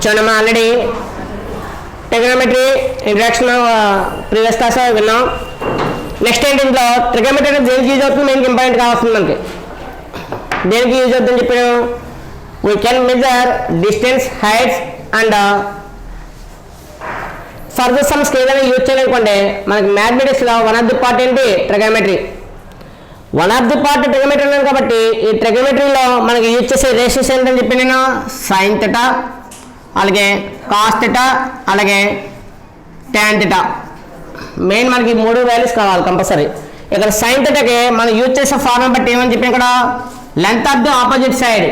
చూడండి మనం already trigonometry introduction previous class విన్నాం. నెక్స్ట్ ఏంటి ఇంట్లో ట్రిగోనోమెట్రీ అనేది దేనికి యూజ్ అవుతుంది, మెయిన్ ఇంపార్టెంట్ కావాల్సింది మనకి. దేనికి యూజ్ అవుతుందని చెప్పాను, we can measure distance, heights and further sums ఏదైనా యూజ్ చేయాలనుకోండి మనకి మ్యాథమెటిక్స్లో వన్ ఆఫ్ ది పార్ట్ ఏంటి trigonometry. One of the part trigonometry ఉన్నాను కాబట్టి ఈ ట్రిగోనోమెట్రీలో మనకి యూజ్ చేసే రేషియోస్ ఏంటని చెప్పి నేను సైన్ థీటా, అలాగే కాస్ థీటా, అలాగే టాన్ థీటా. మెయిన్ మనకి 3 వాల్యూస్ కావాలి కంపల్సరీ. ఇక్కడ సైన్ థీటాకి మనం యూజ్ చేసే ఫార్ములా బట్టి ఏమని చెప్పి ఇక్కడ length of the opposite side,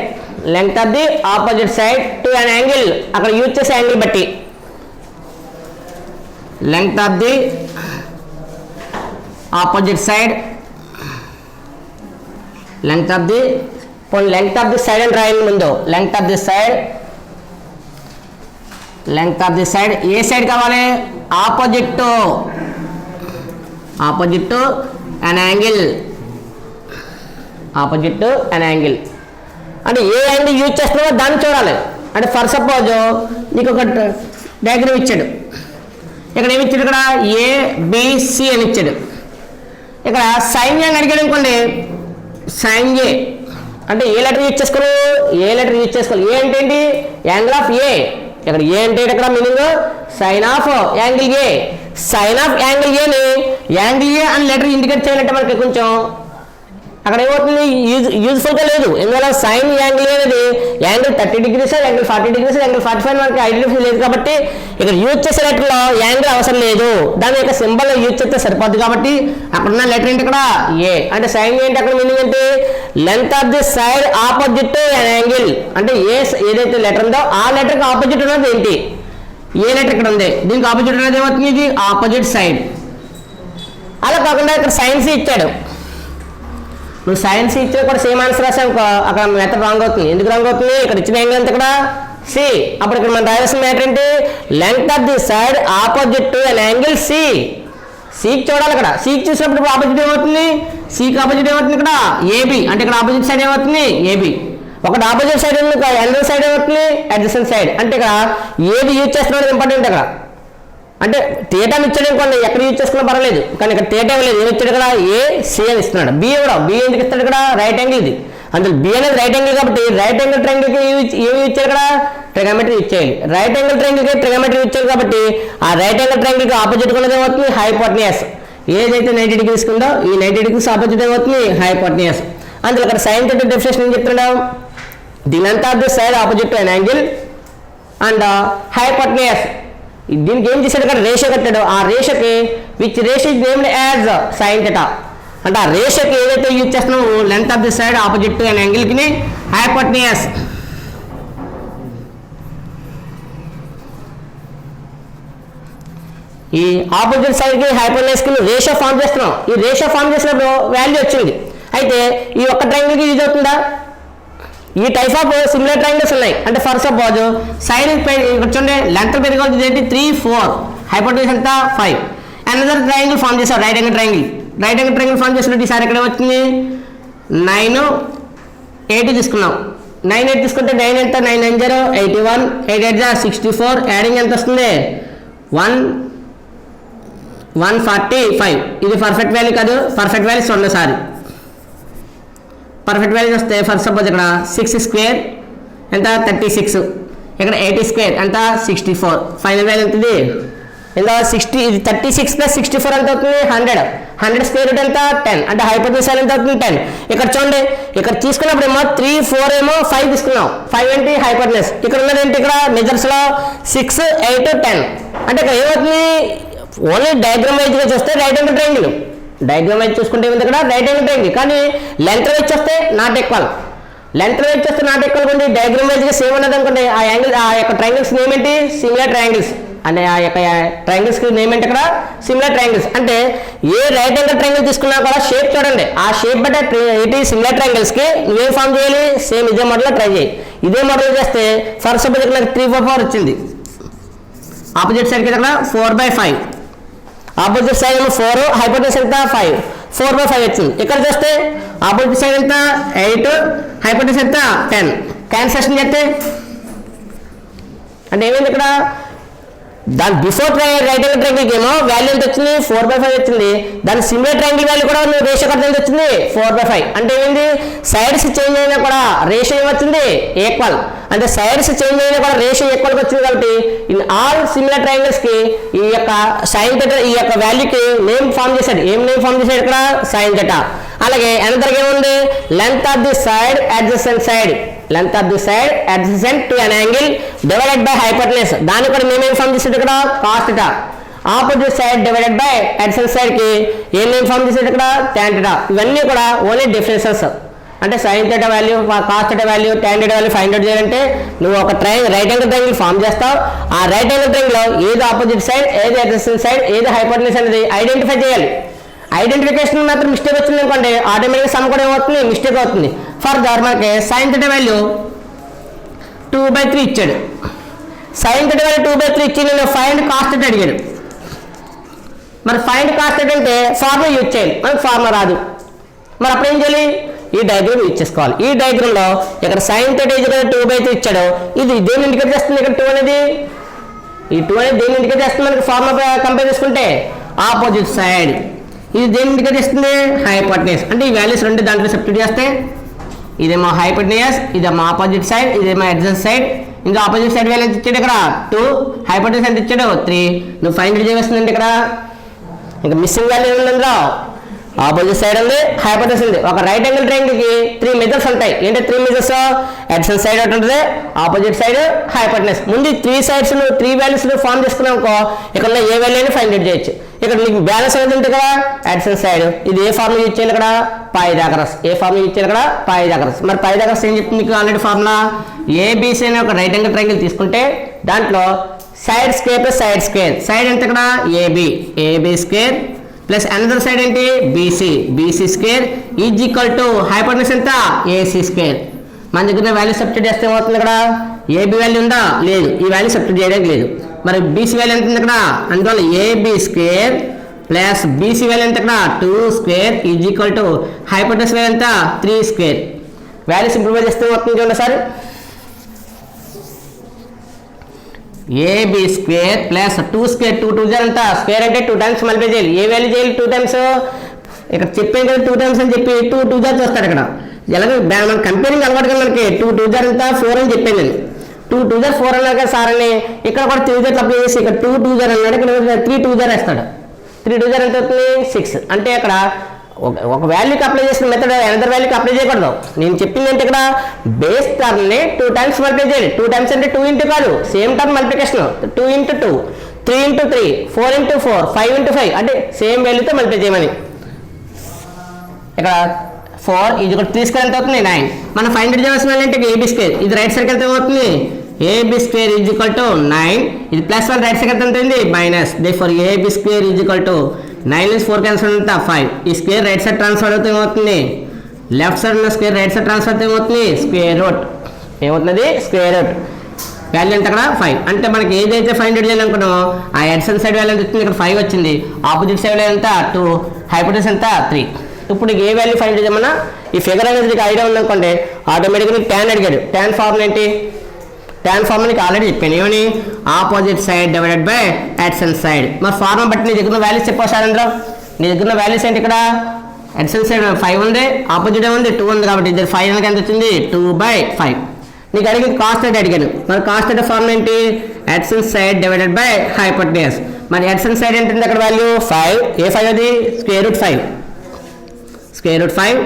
length of the opposite side to an angle, అక్కడ యూజ్ చేసే యాంగిల్ బట్టి length of the opposite side, length of the side and రాయండి ముందు. length of the side ఏ సైడ్ కావాలి, opposite to an angle, opposite to an angle అంటే ఏ angle use చేస్తున్నావో దాన్ని చూడాలి. అంటే ఫర్ సపోజ్ నీకు ఒక డయాగ్రామ్ ఇచ్చాడు, ఇక్కడ ఏమి ఇచ్చాడు, ఇక్కడ ఏబిసి అని ఇచ్చాడు. ఇక్కడ సైన్ ఏ అని అడిగాడు అనుకోండి, సైన్ ఏ అంటే ఏ లెటర్ యూజ్ చేసుకోవాలి, ఏ లెటర్ యూజ్ చేసుకోవాలి. ఏ అంటే ఏంటి, యాంగిల్ ఆఫ్ ఏ. ఇక్కడ ఏ అంటే ఇక్కడ meaning sine of angle A. Sine of angle ఏని యాంగిల్ ఏ అని లెటర్ ఇండికేట్ చేయాలంటే మనకి కొంచెం అక్కడ ఏమవుతుంది, యూజ్ఫుల్గా లేదు. ఎందువల్ల సైన్ యాంగిల్ అనేది angle 30 degrees, angle 40 degrees, angle 45 మనకి ఐడెంటిఫై లేదు కాబట్టి ఇక్కడ యూజ్ చేసే లెటర్లో యాంగిల్ అవసరం లేదు, దాని యొక్క సింబల్ యూజ్ చేస్తే సరిపోద్ది. కాబట్టి అక్కడ ఉన్న లెటర్ ఏంటి, ఇక్కడ ఏ అంటే సైన్ ఏంటి, అక్కడ మీనింగ్ ఏంటి, length of the side opposite to an angle. అంటే ఏదైతే లెటర్ ఉందో ఆ లెటర్కి ఆపోజిట్ ఉన్నది ఏంటి, ఏ లెటర్ ఇక్కడ ఉంది, దీనికి ఆపోజిట్ ఉన్నది ఏమవుతుంది, ఇది ఆపోజిట్ సైడ్. అలా కాకుండా ఇక్కడ సైన్స్ ఇచ్చాడు, నువ్వు సైన్స్ ఇచ్చే కూడా సేమ్ ఆన్సర్ రాసావు అక్కడ మెథడ్ రాంగ్ అవుతుంది. ఎందుకు రాంగ్ అవుతుంది, ఇక్కడ ఇచ్చిన యాంగిల్ అంతా ఇక్కడ సి. అప్పుడు ఇక్కడ మనం రాయాల్సిన మ్యాటర్ ఏంటి, length of the side opposite to an angle C. సికి చూడాలి, ఇక్కడ సికి చూసినప్పుడు ఆపోజిట్ ఏమవుతుంది, సికి ఆపోజిట్ ఏమవుతుంది, ఇక్కడ ఏబి. అంటే ఇక్కడ ఆపోజిట్ సైడ్ ఏమవుతుంది, ఏబి. ఒకటి ఆపోజిట్ సైడ్ ఎల్డర్ సైడ్ ఏమవుతుంది, అడ్జసెంట్ సైడ్. అంటే ఇక్కడ ఏది యూజ్ చేస్తున్నాడు ఇంపార్టెంట్. అక్కడ అంటే థీటాని ఇచ్చాడు అనుకోండి, ఎక్కడ యూజ్ చేసుకున్నా పర్వాలేదు, కానీ ఇక్కడ థీటా లేదు. ఏమి ఇచ్చాడు ఇక్కడ, ఏ సి అని ఇస్తున్నాడు. బి కూడా బి ఎందుకు ఇస్తాడు, ఇక్కడ రైట్ యాంగిల్ ఇది. అందులో బి అనేది రైట్ యాంగిల్ కాబట్టి రైట్ యాంగిల్ ట్రయాంగిల్కి ఏమి ఇచ్చారు, ఇక్కడ ట్రిగోనోమెట్రీ ఇచ్చేయాలి. రైట్ యాంగిల్ ట్రయాంగిల్కి ట్రిగోనోమెట్రీ ఇచ్చారు కాబట్టి ఆ రైట్ యాంగిల్ ట్రయాంగిల్కి ఆపోజిట్ ఉన్నది ఏమవుతుంది, హైపోటెన్యూస్. ఏదైతే 90 degrees ఉందో ఈ 90 degrees ఆపోజిట్ ఏమవుతుంది, హైపోటెన్యూస్. అందులో ఇక్కడ సైన్ థీటా డెఫినేషన్ ఏం చెప్తున్నాం, the length of the side opposite to an angle and hypotenuse. దీనికి ఏం చేశాడు, ఇక్కడ రేషియో కట్టాడు. ఆ రేషియోకి which ratio is named as sine theta. అంటే ఆ రేషియోకి ఏదైతే యూజ్ చేస్తున్నామో length of the side opposite to an యాంగిల్కి హైపోటెన్యూస్. ఈ ఆపోజిట్ సైడ్కి హైపోటెన్యూస్కి రేషియో ఫామ్ చేస్తున్నాం. ఈ రేషియో ఫామ్ చేసినప్పుడు వాల్యూ వచ్చింది. అయితే ఈ ఒక్క ట్రయాంగిల్కి యూజ్ అవుతుందా, ఈ టైప్ ఆఫ్ సిమిలర్ ట్రయాంగిల్స్ ఉన్నాయి. అంటే ఫర్ సపోజ్ సైడ్ ఇక్కడ చూడండి, లెంత్ పెరిగొచ్చేది ఏంటి 3, 4, హైపోటెన్యూస్ ఎంత 5. అనదర్ ట్రయాంగిల్ ఫామ్ చేసాం, right angle triangle. Right angle triangle form చేసినట్టు ఈసారి ఇక్కడ వచ్చింది 9, 8 తీసుకున్నాం. 9, 8 తీసుకుంటే 9 ఎంత, 9, 9, 0, 81, 8, 8, 64. యాడింగ్ ఎంత వస్తుంది, 145. ఇది పర్ఫెక్ట్ వాల్యూ కాదు, పర్ఫెక్ట్ వాల్యూస్ చూడండి సారీ. పర్ఫెక్ట్ వాల్యూస్ వస్తే ఫర్ సపోజ్ ఇక్కడ 6 స్క్వేర్ ఎంత 36, ఇక్కడ 80 స్క్వేర్ ఎంత 64. ఫైనల్ వాల్యూ ఎంత, ఎంత 60. ఇది 36 + 64 ఎంత అవుతుంది, 100. 100 స్క్వేర్ రూట్ ఎంత 10. అంటే హైపోటెన్యూస్ ఎంత అవుతుంది 10. ఇక్కడ చూడండి, ఇక్కడ తీసుకున్నప్పుడు ఏమో 3, 4 ఏమో 5 తీసుకున్నాం. 5 ఏంటి హైపోటెన్యూస్. ఇక్కడ ఉన్నది ఏంటి, ఇక్కడ మెజర్స్లో 6, 8, 10. అంటే ఇక్కడ ఏమవుతుంది, ఓన్లీ డయాగ్రామ్ వైజ్గా చూస్తే right angle triangle. Diagram wise చూసుకుంటే ఏమిటి, ఇక్కడ రైట్ యాంగిల్ ట్రయాంగిల్. కానీ లెంత్ వైజ్ చూస్తే నాట్ ఈక్వల్. లెంత్ వైజ్ చూస్తే నాట్ ఈక్వల్ కొండి, డయాగ్రామ్ వైజ్గా సేమ్ ఉన్నది అనుకోండి. ఆ యాంగిల్ ఆ యొక్క ట్రయాంగిల్స్ నేమ్ ఏంటి, సిమిలర్ ట్రయాంగిల్స్. అంటే ఆ యొక్క ట్రయాంగిల్స్కి నేమ్ ఏంటి, ఇక్కడ సిమిలర్ ట్రయాంగిల్స్. అంటే ఏ రైట్ యాంగిల్ ట్రయాంగిల్ తీసుకున్నా కూడా షేప్ చూడండి, ఆ షేప్ బట్టి ఏంటి సిమిలర్ ట్రయాంగిల్స్కి నువ్వేం ఫామ్ చేయాలి, సేమ్ ఇదే మోడల్లో ట్రై చేయి. ఇదే మోడల్ చేస్తే ఫర్ సపోజ్ ఇక్కడ నాకు 3/4 వచ్చింది. ఆపోజిట్ సైడ్కి ఇక్కడ 4/5. ఆపోజిట్ సైడ్ ఏమో 4, హైపోటెన్యూస్ ఎంత 5, 4/5 వచ్చింది. ఇక్కడ చూస్తే ఆపోజిట్ సైడ్ ఎంత 8, హైపోటెన్యూస్ ఎంత 10. క్యాన్సలేషన్ చేస్తే అంటే ఏమైంది ఇక్కడ దాని బిఫోర్ రైట్ యాంగిల్ ట్రయాంగిల్కి ఏమో వాల్యూ ఎంత వచ్చింది 4/5 వచ్చింది. దాని సిమిలర్ ట్రయాంగిల్ వాల్యూ కూడా రేషియో కట్ట ఎంత వచ్చింది 4/5. అంటే ఏంది సైడ్స్ చేంజ్ అయినా కూడా రేషియో ఏమొచ్చింది ఈక్వల్. అంటే సైడ్స్ చేంజ్ అయినా కూడా రేషియో ఈక్వల్గా వచ్చింది. కాబట్టి ఇన్ ఆల్ సిమిలర్ ట్రయాంగిల్స్ కి ఈ యొక్క సైన్ థీటా ఈ యొక్క వాల్యూకి నేమ్ ఫామ్ చేశాడు. ఏం నేమ్ ఫామ్ చేశాడు ఇక్కడ సైన్ థీటా. అలాగే అనదర్ ఏముంది length of the side adjacent side length of the side adjacent to an angle divided by hypotenuse. దాన్ని కూడా మేము ఏం ఫామ్ చేసాడు ఇక్కడ cos theta. Opposite side divided by adjacent side కి ఏం నేమ్ ఫామ్ చేసాడు ఇక్కడ tan theta. ఇవన్నీ కూడా ఓన్లీ డిఫరెన్సెస్. అంటే sin theta value cos theta value tan theta value find out చేయాలంటే నువ్వు ఒక రైట్ యాంగిల్ ట్రయాంగిల్ ఫామ్ చేస్తావు. ఆ రైట్ యాంగిల్ ట్రయాంగిల్ లో ఏది ఆపోజిట్ సైడ్ ఏది అడ్జసెంట్ సైడ్ ఏది హైపోటెన్యూస్ అనేది ఐడెంటిఫై చేయాలి. ఐడెంటిఫికేషన్ మాత్రం మిస్టేక్ వచ్చింది అనుకోండి ఆటోమేటిక్గా సమ్ కూడా ఏమవుతుంది మిస్టేక్ అవుతుంది. ఫర్దర్ మనకి sin theta వాల్యూ 2/3 ఇచ్చాడు. sin theta వాల్యూ 2/3 ఇచ్చి నేను ఫైండ్ cos theta అడిగాడు. మరి ఫైండ్ cos theta అంటే ఫార్ములా యూజ్ చేయాలి. మనకి ఫార్ములా రాదు. మరి అప్పుడు ఏం చేయాలి ఈ డయాగ్రామ్ యూజ్ చేసుకోవాలి. ఈ డయాగ్రామ్ లో ఇక్కడ sin theta 2/3 ఇచ్చాడు. ఇది దేన్ని ఇండికేట్ చేస్తుంది ఇక్కడ 2 అనేది ఈ 2 అనేది దేన్ని ఇండికేట్ చేస్తుంది మనకి ఫార్ములా కంపేర్ చేసుకుంటే ఆపోజిట్ సైడ్. ఇది దేన్ని ఇండికేట్ చేస్తుంది హైపోటెన్యూస్. అంటే ఈ వాల్యూస్ రెండు దాంట్లో సబ్స్టిట్యూట్ చేస్తే ఇదేమో హైపోటెన్యూస్ ఇదేమో ఆపోజిట్ సైడ్ ఇదేమో అడ్జసెంట్ సైడ్. ఇంకా ఆపోజిట్ సైడ్ వాల్యూ ఎంత ఇచ్చాడు ఇక్కడ 2 హైపోటెన్యూస్ ఎంత ఇచ్చాడు 3. నువ్వు ఫైండ్ అవుట్ చేయవలసిందండి ఇక్కడ ఇంకా మిస్సింగ్ వాల్యూ ఏముంది అందులో ఆపోజిట్ సైడ్ ఉంది హైపోటెన్యూస్ ఉంది. ఒక రైట్ యాంగిల్ ట్రయాంగిల్ కి 3 మెజర్స్ ఉంటాయి. ఏంటి 3 మెజర్స్ అడ్జసెంట్ సైడ్ ఒకటి ఉంటుంది ఆపోజిట్ సైడ్ హైపోటెన్యూస్. ముందు 3 సైడ్స్ 3 వాల్యూస్ ఫామ్ చేసుకున్నాం అనుకో ఇక్కడ ఏ వాల్యూ అయినా ఫైండ్ అవుట్ చేయొచ్చు. ఇక్కడ నీకు బ్యాలెన్స్ అనేది ఉంటుంది కదా అడ్జసెంట్ సైడ్ ఇది ఏ ఫార్ములా యూజ్ చేయాలి ఇక్కడ పైథాగరస్. ఏ ఫార్ములా యూజ్ చేయాలి ఇక్కడ పైథాగరస్. మరి పైథాగరస్ ఏం చెప్తుంది మీకు ఆల్రెడీ ఫార్ములా ఏబిసి అనే ఒక రైట్ యాంగిల్ ట్రయాంగిల్ తీసుకుంటే దాంట్లో side square plus side square. Side ఎంత ఇక్కడ AB square plus another side ఏంటి BC square is equal to hypotenuse ఎంత ఏసీ స్క్వేర్. మన దగ్గర వాల్యూ సబ్స్టిట్యూట్ చేస్తే ఏమవుతుంది ఇక్కడ ఏబి వాల్యూ ఉందా లేదు ఈ వాల్యూ సబ్స్టిట్యూట్ చేయడానికి లేదు. మరి బీసీ వాల్యూ ఎంత ఉంది ఇక్కడ అందువల్ల AB square plus BC value ఎంత ఇక్కడ 2 square is equal to hypotenuse value ఎంత 3 స్క్వేర్. వాల్యూ సింప్లిఫై చేస్తే ఏమవుతుంది చూడండి sir AB square plus 2 square 2 2 ఎంత స్క్వేర్ అంటే 2 టైమ్స్ మల్టిప్లై చేయాలి. ఏ వాల్యూ చేయాలి 2 టైమ్స్ ఇక్కడ చెప్పాను కదా 2 టైమ్స్ అని చెప్పి 2 2 వస్తాడు ఇక్కడ. ఎలాగో మన కంపేరింగ్ అలవాటు కదా మనకి 2 2 ఎంత 4 అని చెప్పాను నేను 2 2 4 అన్నాడు కదా సార్ అని ఇక్కడ కూడా 3 అప్లై చేసి ఇక్కడ 2 2 అన్నాడు ఇక్కడ 3 2 వేస్తాడు. 3 2 ఎంత అవుతుంది 6. అంటే అక్కడ ఒక వాల్యూకి అప్లై చేసిన మెథడ్ అనదర్ వాల్యూకి అప్లై చేయకూడదు. నేను చెప్పింది అంటే ఇక్కడ బేస్ టర్మ్ని 2 టైమ్స్ మల్టిప్లై చేయాలి. 2 టైమ్స్ అంటే 2 ఇంటూ కాదు same term multiplication 2 into 2 3 into 3 4 into 4 5 into 5 అంటే సేమ్ వాల్యూతో మల్టిప్లై చేయమని. ఇక్కడ 4 ఇది కూడా 3 స్క్వేర్ ఎంత అవుతుంది 9. మనం ఫైండ్ అవుట్ చేయాల్సిన అంటే ఏబీ స్క్వేర్ ఇది రైట్ సైడ్ ఎంత అవుతుంది AB square is equal to 9. ఇది ప్లస్ 1 రైట్ సైడ్ ఎంత ఉంటుంది minus. Therefore AB square is equal to 9 నుంచి 4 క్యాన్సిల్ అంతా 5. ఈ స్క్వేర్ రైట్ సైడ్ ట్రాన్స్ఫర్ అవుతే ఏమవుతుంది లెఫ్ట్ సైడ్ ఉన్న స్క్వేర్ రైట్ సైడ్ ట్రాన్స్ఫర్ అయితే ఏమవుతుంది స్క్వేర్ రూట్ ఏమవుతుంది స్క్వేర్ రూట్. వాల్యూ ఎంత అక్కడ 5. అంటే మనకి ఏదైతే ఫైండ్ అవుట్ చేయాలనుకున్నామో ఆ అడ్జసెంట్ సైడ్ వాల్యూ ఎంత వచ్చింది ఇక్కడ 5 వచ్చింది. ఆపోజిట్ సైడ్ వాల్యూ ఎంత 2 హైపోటెన్యూస్ ఎంత 3. ఇప్పుడు ఏ వాల్యూ ఫైండ్ అవుట్ చేయమన్నా ఈ ఫిగర్ అనేది నీకు ఐడియా ఉందనుకోండి ఆటోమేటిక్గా నీకు ట్యాన్ అడిగాడు. ట్యాన్ ఫార్ములా ఏంటి ట్యాన్ ఫార్ములా నీకు ఆల్రెడీ చెప్పాను ఏమని opposite side divided by adjacent side. మరి ఫార్ములా బట్టి నీ దగ్గర వాల్యూస్ చెప్పా సార్ అందులో నీ దగ్గర వాల్యూస్ ఏంటి ఇక్కడ అడ్జసెంట్ సైడ్ 5 ఉంది ఆపోజిట్ ఉంది 2 ఉంది కాబట్టి ఇద్దరు 5 అనేది ఎంత వచ్చింది 2/5. నీకు అడిగి కాస్ట్ థీటా అడిగాను. మరి కాస్ట్ థీటా ఫార్ములా ఏంటి adjacent side divided by hypotenuse. మరి అడ్జసెంట్ సైడ్ ఏంటి అక్కడ వాల్యూ 5 ఏ 5 అది square root 5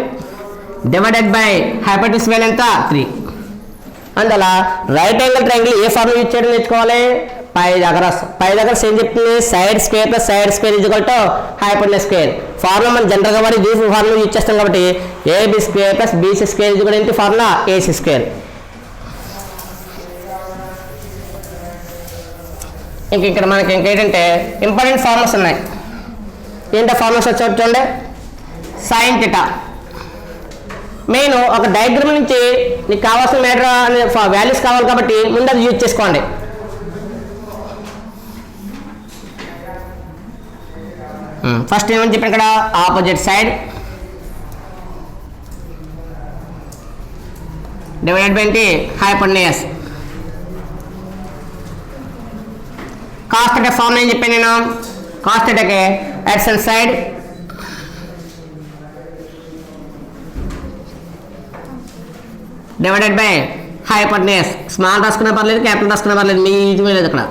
divided by hypotenuse value ఎంత 3. అందువల్ల రైట్ యాంగిల్ ట్రయాంగిల్ ఏ ఫార్ములా యూజ్ చేయడం నేర్చుకోవాలి పైథాగరస్ ఏం చెప్తుంది side square plus side square is equal to hypotenuse square. Formula మనం జనరల్గా వాడి ఈ ఫార్ములా యూజ్ చేస్తాం కాబట్టి AB square plus BC square is equal ఏంటి ఫార్ములా ఏసీ స్క్వేర్. ఇక్కడ మనకి ఇంకేంటంటే ఇంపార్టెంట్ ఫార్ములాస్ ఉన్నాయి. ఏంటో ఫార్ములాస్ వచ్చి చూడండి సైన్ థీటా. మెయిన్ ఒక డయాగ్రామ్ నుంచి నీకు కావాల్సిన మ్యాటర్ అనే వాల్యూస్ కావాలి కాబట్టి ముందు అది యూజ్ చేసుకోండి. ఫస్ట్ ఏమని చెప్పాను ఇక్కడ ఆపోజిట్ సైడ్ డివైడెడ్ బై ఏంటి హైపోటెన్యూస్. కాస్ థీటా ఫార్ములా ఏం చెప్పాను నేను కాస్ థీటాకి adjacent side divided by hypotenuse small రాసుకున్నా పర్లేదు క్యాపిటల్ రాసుకున్నా పర్లేదు మీ ఇది లేదు అక్కడ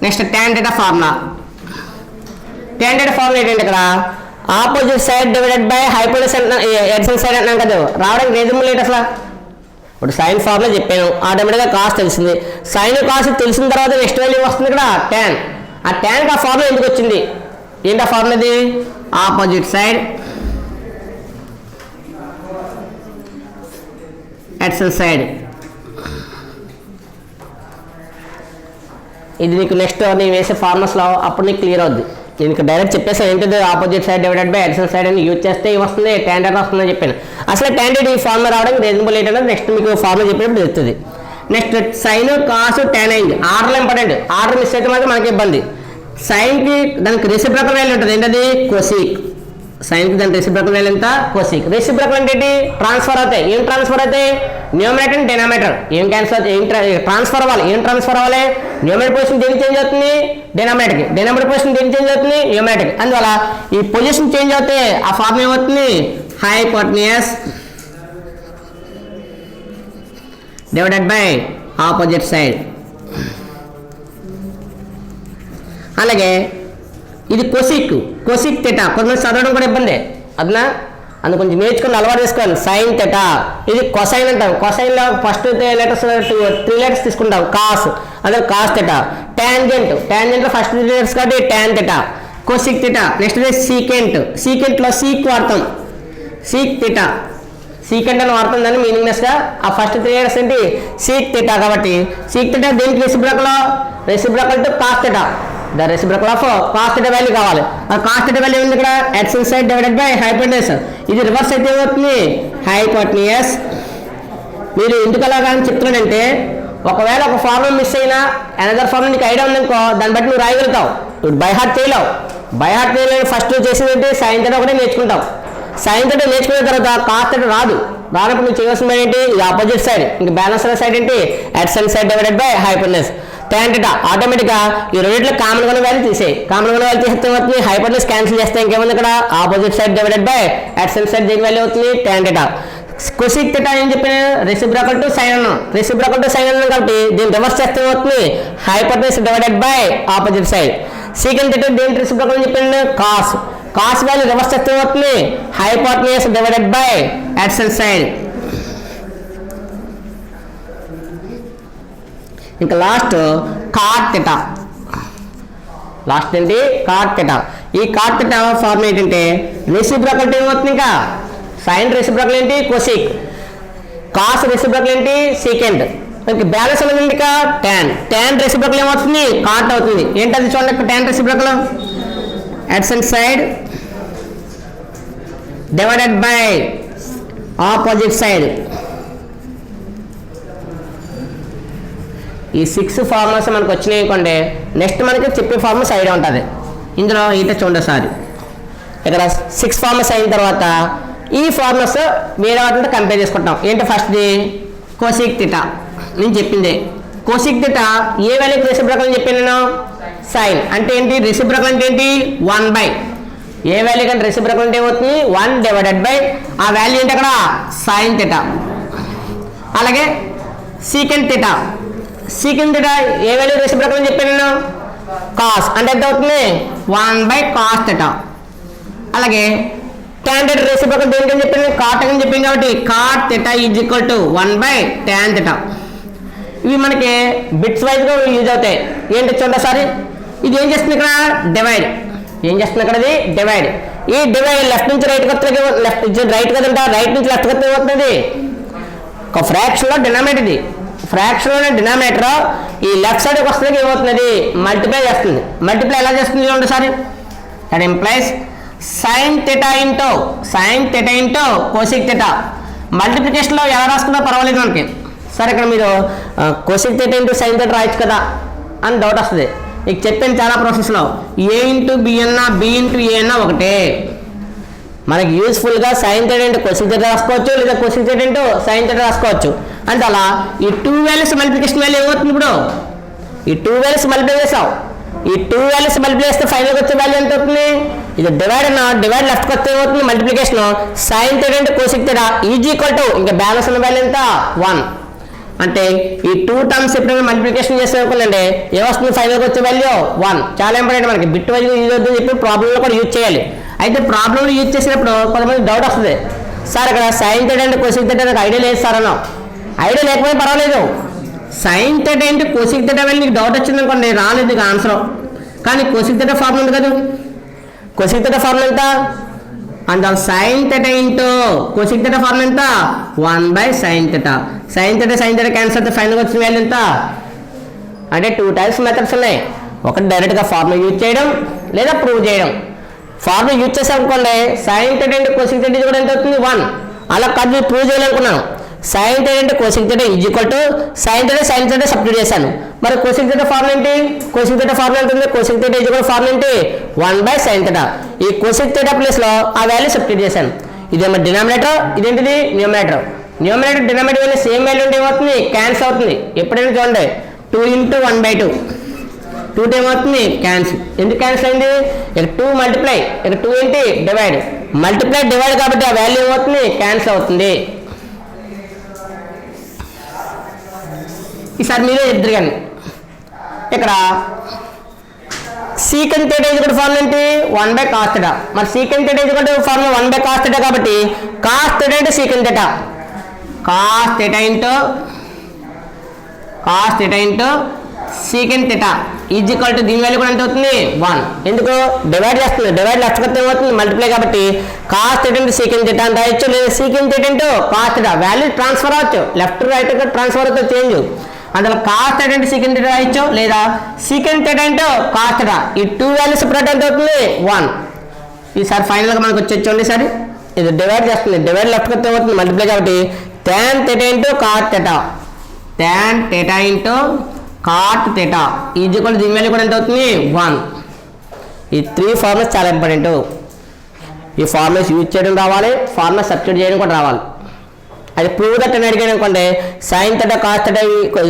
next tan θ formula tan θ formula ఏంటంటే ఇక్కడ opposite side divided by hypotenuse adjacent side అంటున్నాం కదా రావడానికి రీజన్ లేదు అసలు ఇప్పుడు సైన్ ఫార్ములా చెప్పాను ఆటోమేటిక్గా కాస్ తెలిసింది సైన్ కాస్ తెలిసిన తర్వాత నెక్స్ట్ వాల్యూ వస్తుంది ఇక్కడ tan ఆ tan ఆ ఫార్ములా ఎందుకు వచ్చింది ఏంటి ఆ ఫార్ములా ఇది ఆపోజిట్ సైడ్ ఎడ్సన్ సైడ్ ఇది నీకు నెక్స్ట్ నేను వేసే ఫార్ములాస్లో అప్పుడు నీకు క్లియర్ అవుద్ది నేను డైరెక్ట్ చెప్పేసాను ఏంటిది opposite side divided by adjacent side అని యూజ్ చేస్తే వస్తుంది tan θ వస్తుందని చెప్పాను అసలు tan θ ఈ ఫార్ములా రావడానికి రీజనబుల్ ఏంటంటే నెక్స్ట్ మీకు ఫార్ములా చెప్పినప్పుడు తెలుస్తుంది నెక్స్ట్ సైన్ కాస్ tan అయింది ఆర్డర్ ఇంపార్టెంట్ ఆర్డర్ మిస్ అయితే మాత్రం మనకి ఇబ్బంది సైన్కి దానికి రెసిప్రోకల్ వాల్యూ ఉంటుంది ఏంటది కోసిక్ సైన్కి దాని రెసిప్రోకల్ వాల్యూ ఎంత కోసిక్ రెసిప్రోకల్ అంటే ఏంటి ట్రాన్స్ఫర్ అవుతాయి ఏం ట్రాన్స్ఫర్ అవుతాయి న్యూమరేటర్ అండ్ డినామినేటర్ ఏం క్యాన్సర్ ఏం ట్రాన్స్ఫర్ అవ్వాలి ఏం ట్రాన్స్ఫర్ అవ్వాలి న్యూమరేటర్ పొజిషన్ దేనికి చేంజ్ అవుతుంది డినామినేటర్కి డినామినేటర్ పొజిషన్ దేనికి చేంజ్ అవుతుంది న్యూమరేటర్కి అందువల్ల ఈ పొజిషన్ చేంజ్ అవుతే ఆ ఫార్మ్ ఏమవుతుంది hypotenuse divided by opposite side అలాగే ఇది కొసిక్ కొసిక్ థీటా కొంతమంది చదవడం కూడా ఇబ్బంది అదనా అందు కొంచెం నేర్చుకుని అలవాటు చేసుకోవాలి సైన్ థీటా ఇది కొసైన్ అంటాం కొసైన్లో ఫస్ట్ లెటర్స్ 3 లెటర్స్ తీసుకుంటాం కాస్ అదే కాస్ థీటా ట్యాంజెంట్లో ఫస్ట్ 3 లెటర్స్ కాబట్టి tan theta cosec theta next సీకెంట్లో సీక్ వాడతాం సీక్ థీటా సీకెంట్ అని వాడతాం దాన్ని మీనింగ్లెస్గా ఆ ఫస్ట్ 3 లెటర్స్ ఏంటి సీక్ థీటా కాబట్టి సీక్ థీటా దేనికి reciprocal to cos theta the reciprocal of cos theta value కావాలి ఆ కాస్ థీటా వాల్యూ ఉంది ఇక్కడ adjacent side divided by hypotenuse ఇది రివర్స్ అయితే ఏమవుతుంది హైపోటెన్యూస్ మీరు ఎందుకు అలాగని చెప్తున్నానంటే ఒకవేళ ఒక ఫార్ములా మిస్ అయినా అనదర్ ఫార్ములా నీకు ఐడియా ఉందనుకో దాన్ని బట్టి నువ్వు రాయగలుగుతావు ఇప్పుడు బై హార్ట్ చేయలేవు ఫస్ట్ చేసేది సైన్ థీటా ఒకటే నేర్చుకుంటావు సైన్ థీటా నేర్చుకున్న తర్వాత కాస్ థీటా రానప్పుడు నువ్వు చేయవలసింది ఏంటి ఇది ఆపోజిట్ సైడ్ ఇంక బ్యాలెన్స్ సైడ్ ఏంటి adjacent side divided by hypotenuse tan θ ఆటోమేటిక్గా ఈ రెండింటిలో కామన్ గా వాల్యూ తీసేయి కామన్ గా వాల్యూ తీస్తే అవుతుంది హైపోటెన్యూస్ క్యాన్సిల్ చేస్తే ఇంకేముంది ఇక్కడ opposite side divided by adjacent side దేని వాల్యూ అవుతుంది tan θ కొసిక్ థీటా ఏం చెప్పాను రెసిప్రోకల్ టు సైన్ అన్నాం కాబట్టి దీన్ని రివర్స్ చేస్తే అవుతుంది hypotenuse divided by opposite side secant theta దేని రెసిప్రోకల్ అని చెప్పాను కాస్ వాల్యూ రివర్స్ చేస్తే అవుతుంది hypotenuse divided by adjacent side ఇంకా లాస్ట్ కాట్ థీటా ఏంటి కాట్ థీటా ఈ కాట్ థీటా ఫార్మ్ ఏంటంటే రెసిప్రోకల్ ఏమవుతుంది ఇంకా సైన్ రెసిప్రోకల్ ఏంటి కొసిక్ కాస్ రెసిప్రోకల్ ఏంటి సీకెంట్ మనకి బ్యాలెన్స్ అనేది ఇక tan రెసిప్రోకల్ ఏమవుతుంది కాట్ అవుతుంది ఏంటది చూడండి tan reciprocal adjacent side divided by opposite side ఈ 6 ఫార్ములాస్ మనకు వచ్చినాయి అనుకోండి నెక్స్ట్ మనకి చెప్పే ఫార్ములాస్ ఐడియా ఉంటుంది ఇందులో ఈట చూడండి సార్ ఇక్కడ 6 ఫార్ములాస్ అయిన తర్వాత ఈ ఫార్ములాస్ వేరే వాటితో కంపేర్ చేసుకుంటాం ఏంటి ఫస్ట్ది కోసిక్ థీటా నేను చెప్పింది కోసిక్ థీటా ఏ వాల్యూకి రెసిప్రోకల్ అని చెప్పాను నేను సైన్ అంటే ఏంటి రెసిప్రోకల్ అంటే ఏంటి 1 ఏ వాల్యూ కంటే రెసిప్రోకల్ అంటే ఏమవుతుంది 1 డివైడెడ్ బై ఆ వాల్యూ ఏంటి అక్కడ సైన్ థీటా అలాగే సీకెంట్ థీటా ఏ వాల్యూ రెసిప్రోకల్ అని చెప్పాను నేను కాస్ అంటే ఎంత అవుతుంది 1 cos థీటా అలాగే tan θ రెసిప్రోకల్ దేనికని చెప్పాను కాట్ అని చెప్పింది కాబట్టి cot theta is equal to 1 tan θ ఇవి మనకి బిట్స్ వైజ్గా యూజ్ అవుతాయి ఏంటి చూడండి సారీ ఇది ఏం చేస్తుంది ఇక్కడ డివైడ్ ఇది డివైడ్ ఈ డివైడ్ లెఫ్ట్ నుంచి రైట్ వస్తే లెఫ్ట్ నుంచి రైట్ కదంట రైట్ నుంచి లెఫ్ట్ వస్తే ఏమవుతుంది ఒక ఫ్రాక్షన్లో డినామినేటర్ ఇది ఫ్రాక్షన్లోనే డినామినేటర్ ఈ లెఫ్ట్ సైడ్కి వస్తుంది ఏమవుతుంది మల్టిప్లై చేస్తుంది మల్టిప్లై ఎలా చేస్తుంది చూడండి sorry that implies sine theta into cosec theta మల్టిప్లికేషన్లో ఎలా రాసుకున్నా పర్వాలేదు మనకి సరే ఇక్కడ మీరు cosec theta into sine theta రాయొచ్చు కదా అని డౌట్ వస్తుంది మీకు చెప్పాను చాలా ప్రాసెస్లో ఏ ఇంటూ బి అన్నా బి ఇంటూ ఏ అన్నా ఒకటే మనకి యూస్ఫుల్గా sine theta into cosec theta రాసుకోవచ్చు లేదా cosec theta into sine theta రాసుకోవచ్చు అంటే అలా ఈ 2 వాల్యూస్ మల్టిప్లికేషన్ వాల్యూ ఏమవుతుంది ఇప్పుడు ఈ 2 వాల్యూస్ మల్టిప్లై చేసావు, ఈ 2 వాల్యూస్ మల్టిప్లై చేస్తే ఫైనల్గా వచ్చే వాల్యూ ఎంత అవుతుంది? ఇది డివైడ్ అన్న, డివైడ్ లెఫ్ట్కి వస్తే ఏమవుతుంది? మల్టిప్లికేషన్ sin θ అంటే cosec θ ఈజ్ ఈక్వల్ టు ఇంకా బ్యాలెన్స్ ఉన్న వాల్యూ ఎంత? 1. అంటే ఈ 2 టర్మ్స్ ఎప్పుడైనా మల్టిప్లికేషన్ చేస్తే అనుకోండి ఏమొస్తుంది? ఫైనల్గా వచ్చే వాల్యూ 1. చాలా ఇంపార్టెంట్ మనకి, బిట్ వైజ్ యూజ్ అవుతుంది చెప్పి ప్రాబ్లంలో కూడా యూజ్ చేయాలి. అయితే ప్రాబ్లంలో యూజ్ చేసినప్పుడు కొంతమంది డౌట్ వస్తుంది, సార్ ఇక్కడ sin θ అంటే cosec θ నాకు ఐడియా లేదు సార్ అన్నాం. ఐడియా లేకపోతే పర్వాలేదు, sin θ అంటే cosec θ వెళ్ళి నీకు డౌట్ వచ్చింది అనుకోండి రాలేదు నీకు ఆన్సర్. కానీ cosec θ ఫార్ములా ఉంది కదా, cosec θ ఫార్ములా ఎంత? అందులో sin θ ఇంటూ cosec θ ఫార్ములా ఎంత? 1/sin θ. sin θ క్యాన్సర్ అయితే ఫైనల్గా వచ్చిన వాల్యూ ఎంత? అంటే 2 టైప్స్ మెథడ్స్ ఉన్నాయి. ఒకటి డైరెక్ట్గా ఫార్ములా యూజ్ చేయడం, లేదా ప్రూవ్ చేయడం. ఫార్ములా యూజ్ చేసాం అనుకోండి sin θ అంటే cosec θ కూడా ఎంత అవుతుంది? 1. అలా కాదు ప్రూవ్ చేయాలనుకున్నాను, sin θ అంటే cosec θ is equal to sin θ substitute చేశాను. మరి cosec θ ఫార్ములా ఏంటి? cosec θ ఫార్ములా ఎంత ఉంది? cosec θ ఈజ్ ఈక్వల్ ఫార్ములా ఏంటి? 1/sin θ. ఈ cosec θ ప్లేస్లో ఆ వాల్యూ సబ్స్టిట్యూట్ చేశాను. ఇదేమో డినామినేటర్, ఇదేంటిది న్యూమరేటర్. న్యూమరేటర్ డినామినేటర్ వల్ల సేమ్ వాల్యూ ఉంటే ఏమవుతుంది? క్యాన్సిల్ అవుతుంది. ఎప్పుడైనా చూడండి 2 × 1/2, 2 ఏమవుతుంది? క్యాన్సిల్. ఎందుకు క్యాన్సిల్ అయింది? ఇక్కడ 2 మల్టిప్లై, ఇక్కడ 2 ఏంటి? డివైడ్. మల్టిప్లై డివైడ్ కాబట్టి ఆ వాల్యూ ఏమవుతుంది? క్యాన్సిల్ అవుతుంది. ఈసారి మీరే చెప్తారు కానీ ఇక్కడ secant θ ఈజ్ ఈక్వల్ ఫార్ములా ఏంటి? 1/cos θ. మరి secant θ is equal formula 1/cos θ కాబట్టి cos θ అంటే secant θ, cos θ ఇంటూ secant θ ఈజ్ ఈక్వల్ టు దీని వాల్యూ కూడా ఎంత అవుతుంది? 1. ఎందుకు? డివైడ్ చేస్తుంది, డివైడ్ లెఫ్ట్ కొత్త ఏమవుతుంది? మల్టిప్లై కాబట్టి cos θ ఇంటూ secant θ అని రాయొచ్చు, లేదా secant θ ఇంటూ cos θ. వాల్యూ ట్రాన్స్ఫర్ అవ్వచ్చు, లెఫ్ట్ రైట్ ట్రాన్స్ఫర్ అవుతుంది, చేంజ్. అందులో cos θ అంటే secant θ రాయొచ్చు, లేదా secant θ అంటే cos θ. ఈ 2 వాల్యూస్ సెపరేట్ ఎంత అవుతుంది? 1. ఈసారి ఫైనల్గా మనకు వచ్చేది సరే ఇది డివైడ్ చేస్తుంది, డివైడ్ లెఫ్ట్ కొత్త అవుతుంది, మల్టిప్లై కాబట్టి tan θ ఇంటూ cot θ, tan θ ఇంటూ cot θ ఈజ్ ఈక్వల్ దీని వాల్యూ కూడా ఎంత అవుతుంది? 1. ఈ 3 ఫార్ములాస్ చాలా ఇంపార్టెంట్. ఈ ఫార్ములాస్ యూజ్ చేయడం రావాలి, ఫార్ములా సబ్స్టిట్యూట్ చేయడం కూడా రావాలి. అది ప్రూవ్ దట్ అని అడిగాను అనుకోండి sin θ cos θ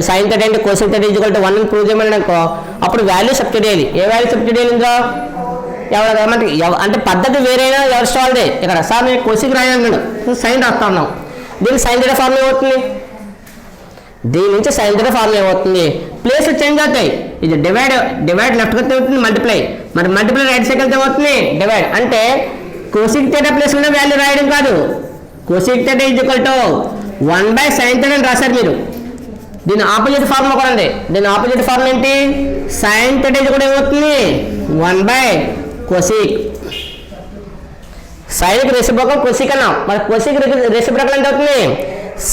sin θ అంటే cosec θ ఈజ్ ఈక్వల్ టు 1 అని ప్రూవ్ చేయమని అనుకో, అప్పుడు వాల్యూ సబ్స్టిట్యూట్ చేయాలి. ఏ వాల్యూ సబ్స్టిట్యూట్ చేయాలి ఇందులో? అంటే పద్ధతి వేరేనా ఎవరి వాళ్ళదే. ఇక్కడ సార్ నేను cosec రాయను, సైన్ రాస్తా ఉన్నాం, దీనికి sin θ ఫార్ములా ఏమవుతుంది? దీని నుంచి sin θ ఫార్ములా ఏమవుతుంది? ప్లేస్ చేంజ్ అవుతాయి. ఇది డివైడ్ లెఫ్ట్ కొత్త అవుతుంది, మల్టిప్లై. మరి మల్టిప్లై రైట్ సైడ్ వెళ్తే ఏమవుతుంది? డివైడ్. అంటే cosec θ ప్లేస్ ఉన్న వాల్యూ రాయడం కాదు, cosec θ is equal to 1/sin θ అని రాశారు మీరు. దీని ఆపోజిట్ ఫార్ములా కూడా ఉంది. దీని ఆపోజిట్ ఫార్ములా ఏంటి? sin θ ఈజ్ కూడా ఏమవుతుంది? 1/cosec. సైన్కి రెసిప్రోకల్ cosec అన్నాం. మరి cosec రెసిప్రోకల్ ఎంత అవుతుంది?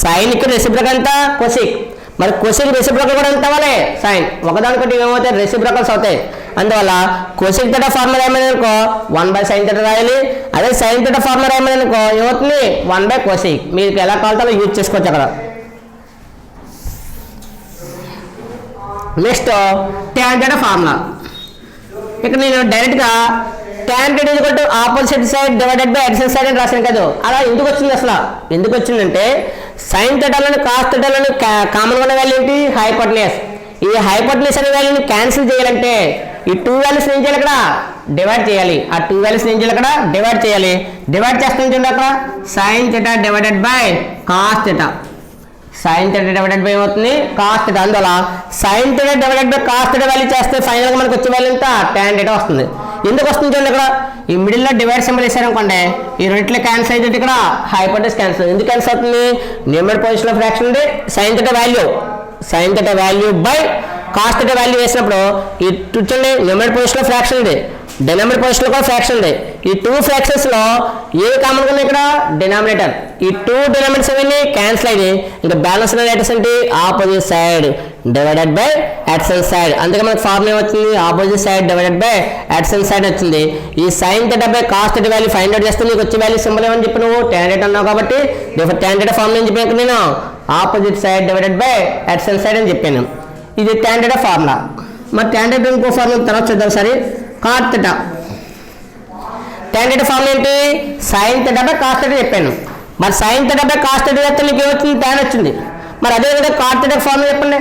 సైన్కి రెసిప్రోకల్ ఎంత? cosec. మరి cosec రెసిప్రోకల్ కూడా ఎంత అవ్వాలి? sin. ఒకదానికొకటి ఏమవుతాయి? రెసిప్రోకల్స్ అవుతాయి. అందువల్ల cosec θ ఫార్ములా ఏమైంది అనుకో 1/sin θ రాయాలి. అదే sin θ ఫార్ములా ఏమైంది అనుకో ఏమవుతుంది? 1/cosec. మీకు ఎలా కావాలో యూజ్ చేసుకోవచ్చు అక్కడ. Next tan θ formula. ఇక్కడ నేను డైరెక్ట్గా tan θ is equal to opposite side divided by additional side అని రాశాను కదా. అలా ఎందుకు వచ్చింది అసలు? ఎందుకు వచ్చిందంటే sin θ cos θ కామన్ ఉన్న వాల్యూ ఏంటి? హైపోటెన్యూస్. ఈ హైపోటెన్యూస్ అనే వాల్యూని క్యాన్సిల్ చేయాలంటే ఈ 2 వాల్యూస్ ఏం చేయాలి? అక్కడ డివైడ్ చేయాలి. ఆ 2 వాల్యూస్ ఏం చేయాలి? అక్కడ డివైడ్ చేయాలి. డివైడ్ చేస్తాం చూడండి అక్కడ sin θ divided by cos θ. sin θ divided by ఏమవుతుంది? cos θ. అందువల్ల sin θ divided by cos θ value చేస్తే ఫైనల్గా మనకు వచ్చే వాల్యూ ఎంత? tan θ వస్తుంది. ఎందుకు వస్తుంది చూడండి ఇక్కడ ఈ మిడిల్లో డివైడ్ సింబల్ వేసారనుకోండి ఈ రెండిట్లో క్యాన్సిల్ అయితే ఇక్కడ హైపోటెన్యూస్ క్యాన్సిల్. ఎందుకు క్యాన్సిల్ అవుతుంది? న్యూమరేటర్ పొజిషన్లో ఫ్రాక్షన్ ఉంది, sin θ value by cos θ value వేసినప్పుడు ఈ చూడండి న్యూమరేటర్ పొజిషన్లో ఫ్రాక్షన్ ఉంది, డినామినేటర్ పొజిషన్లో కూడా ఫ్రాక్షన్ ఉంది. ఈ 2 ఫ్రాక్షన్స్లో ఏ కామన్గా ఉంది? ఇక్కడ డినామినేటర్. ఈ 2 డినామినేటర్స్ అవన్నీ క్యాన్సిల్ అయ్యి ఇంకా బ్యాలెన్స్ లెటర్స్ ఏంటి? Opposite side divided by additional side. అందుకే మనకు ఫార్ములా వచ్చింది opposite side divided by additional side వచ్చింది. ఈ sin θ by cos θ value find out చేస్తే నీకు వచ్చే వాల్యూ సింబల్ ఏమని చెప్పి నువ్వు tan θ అన్నావు కాబట్టి tan θ ఫార్ములా అని చెప్పాను నేను opposite side divided by additional side అని చెప్పాను. ఇది tan θ ఫార్ములా. మరి tan θ ఇంకో ఫార్ములా తర్వాత చూద్దాం సరే. cot θ tan θ ఫార్ములా ఏంటి? sin θ బై cos θ చెప్పాను. మరి sin θ బై cos θ చేస్తే నీకు ఏమొచ్చింది? tan వచ్చింది. మరి అదేవిధంగా cot θ ఫార్ములా చెప్పండి.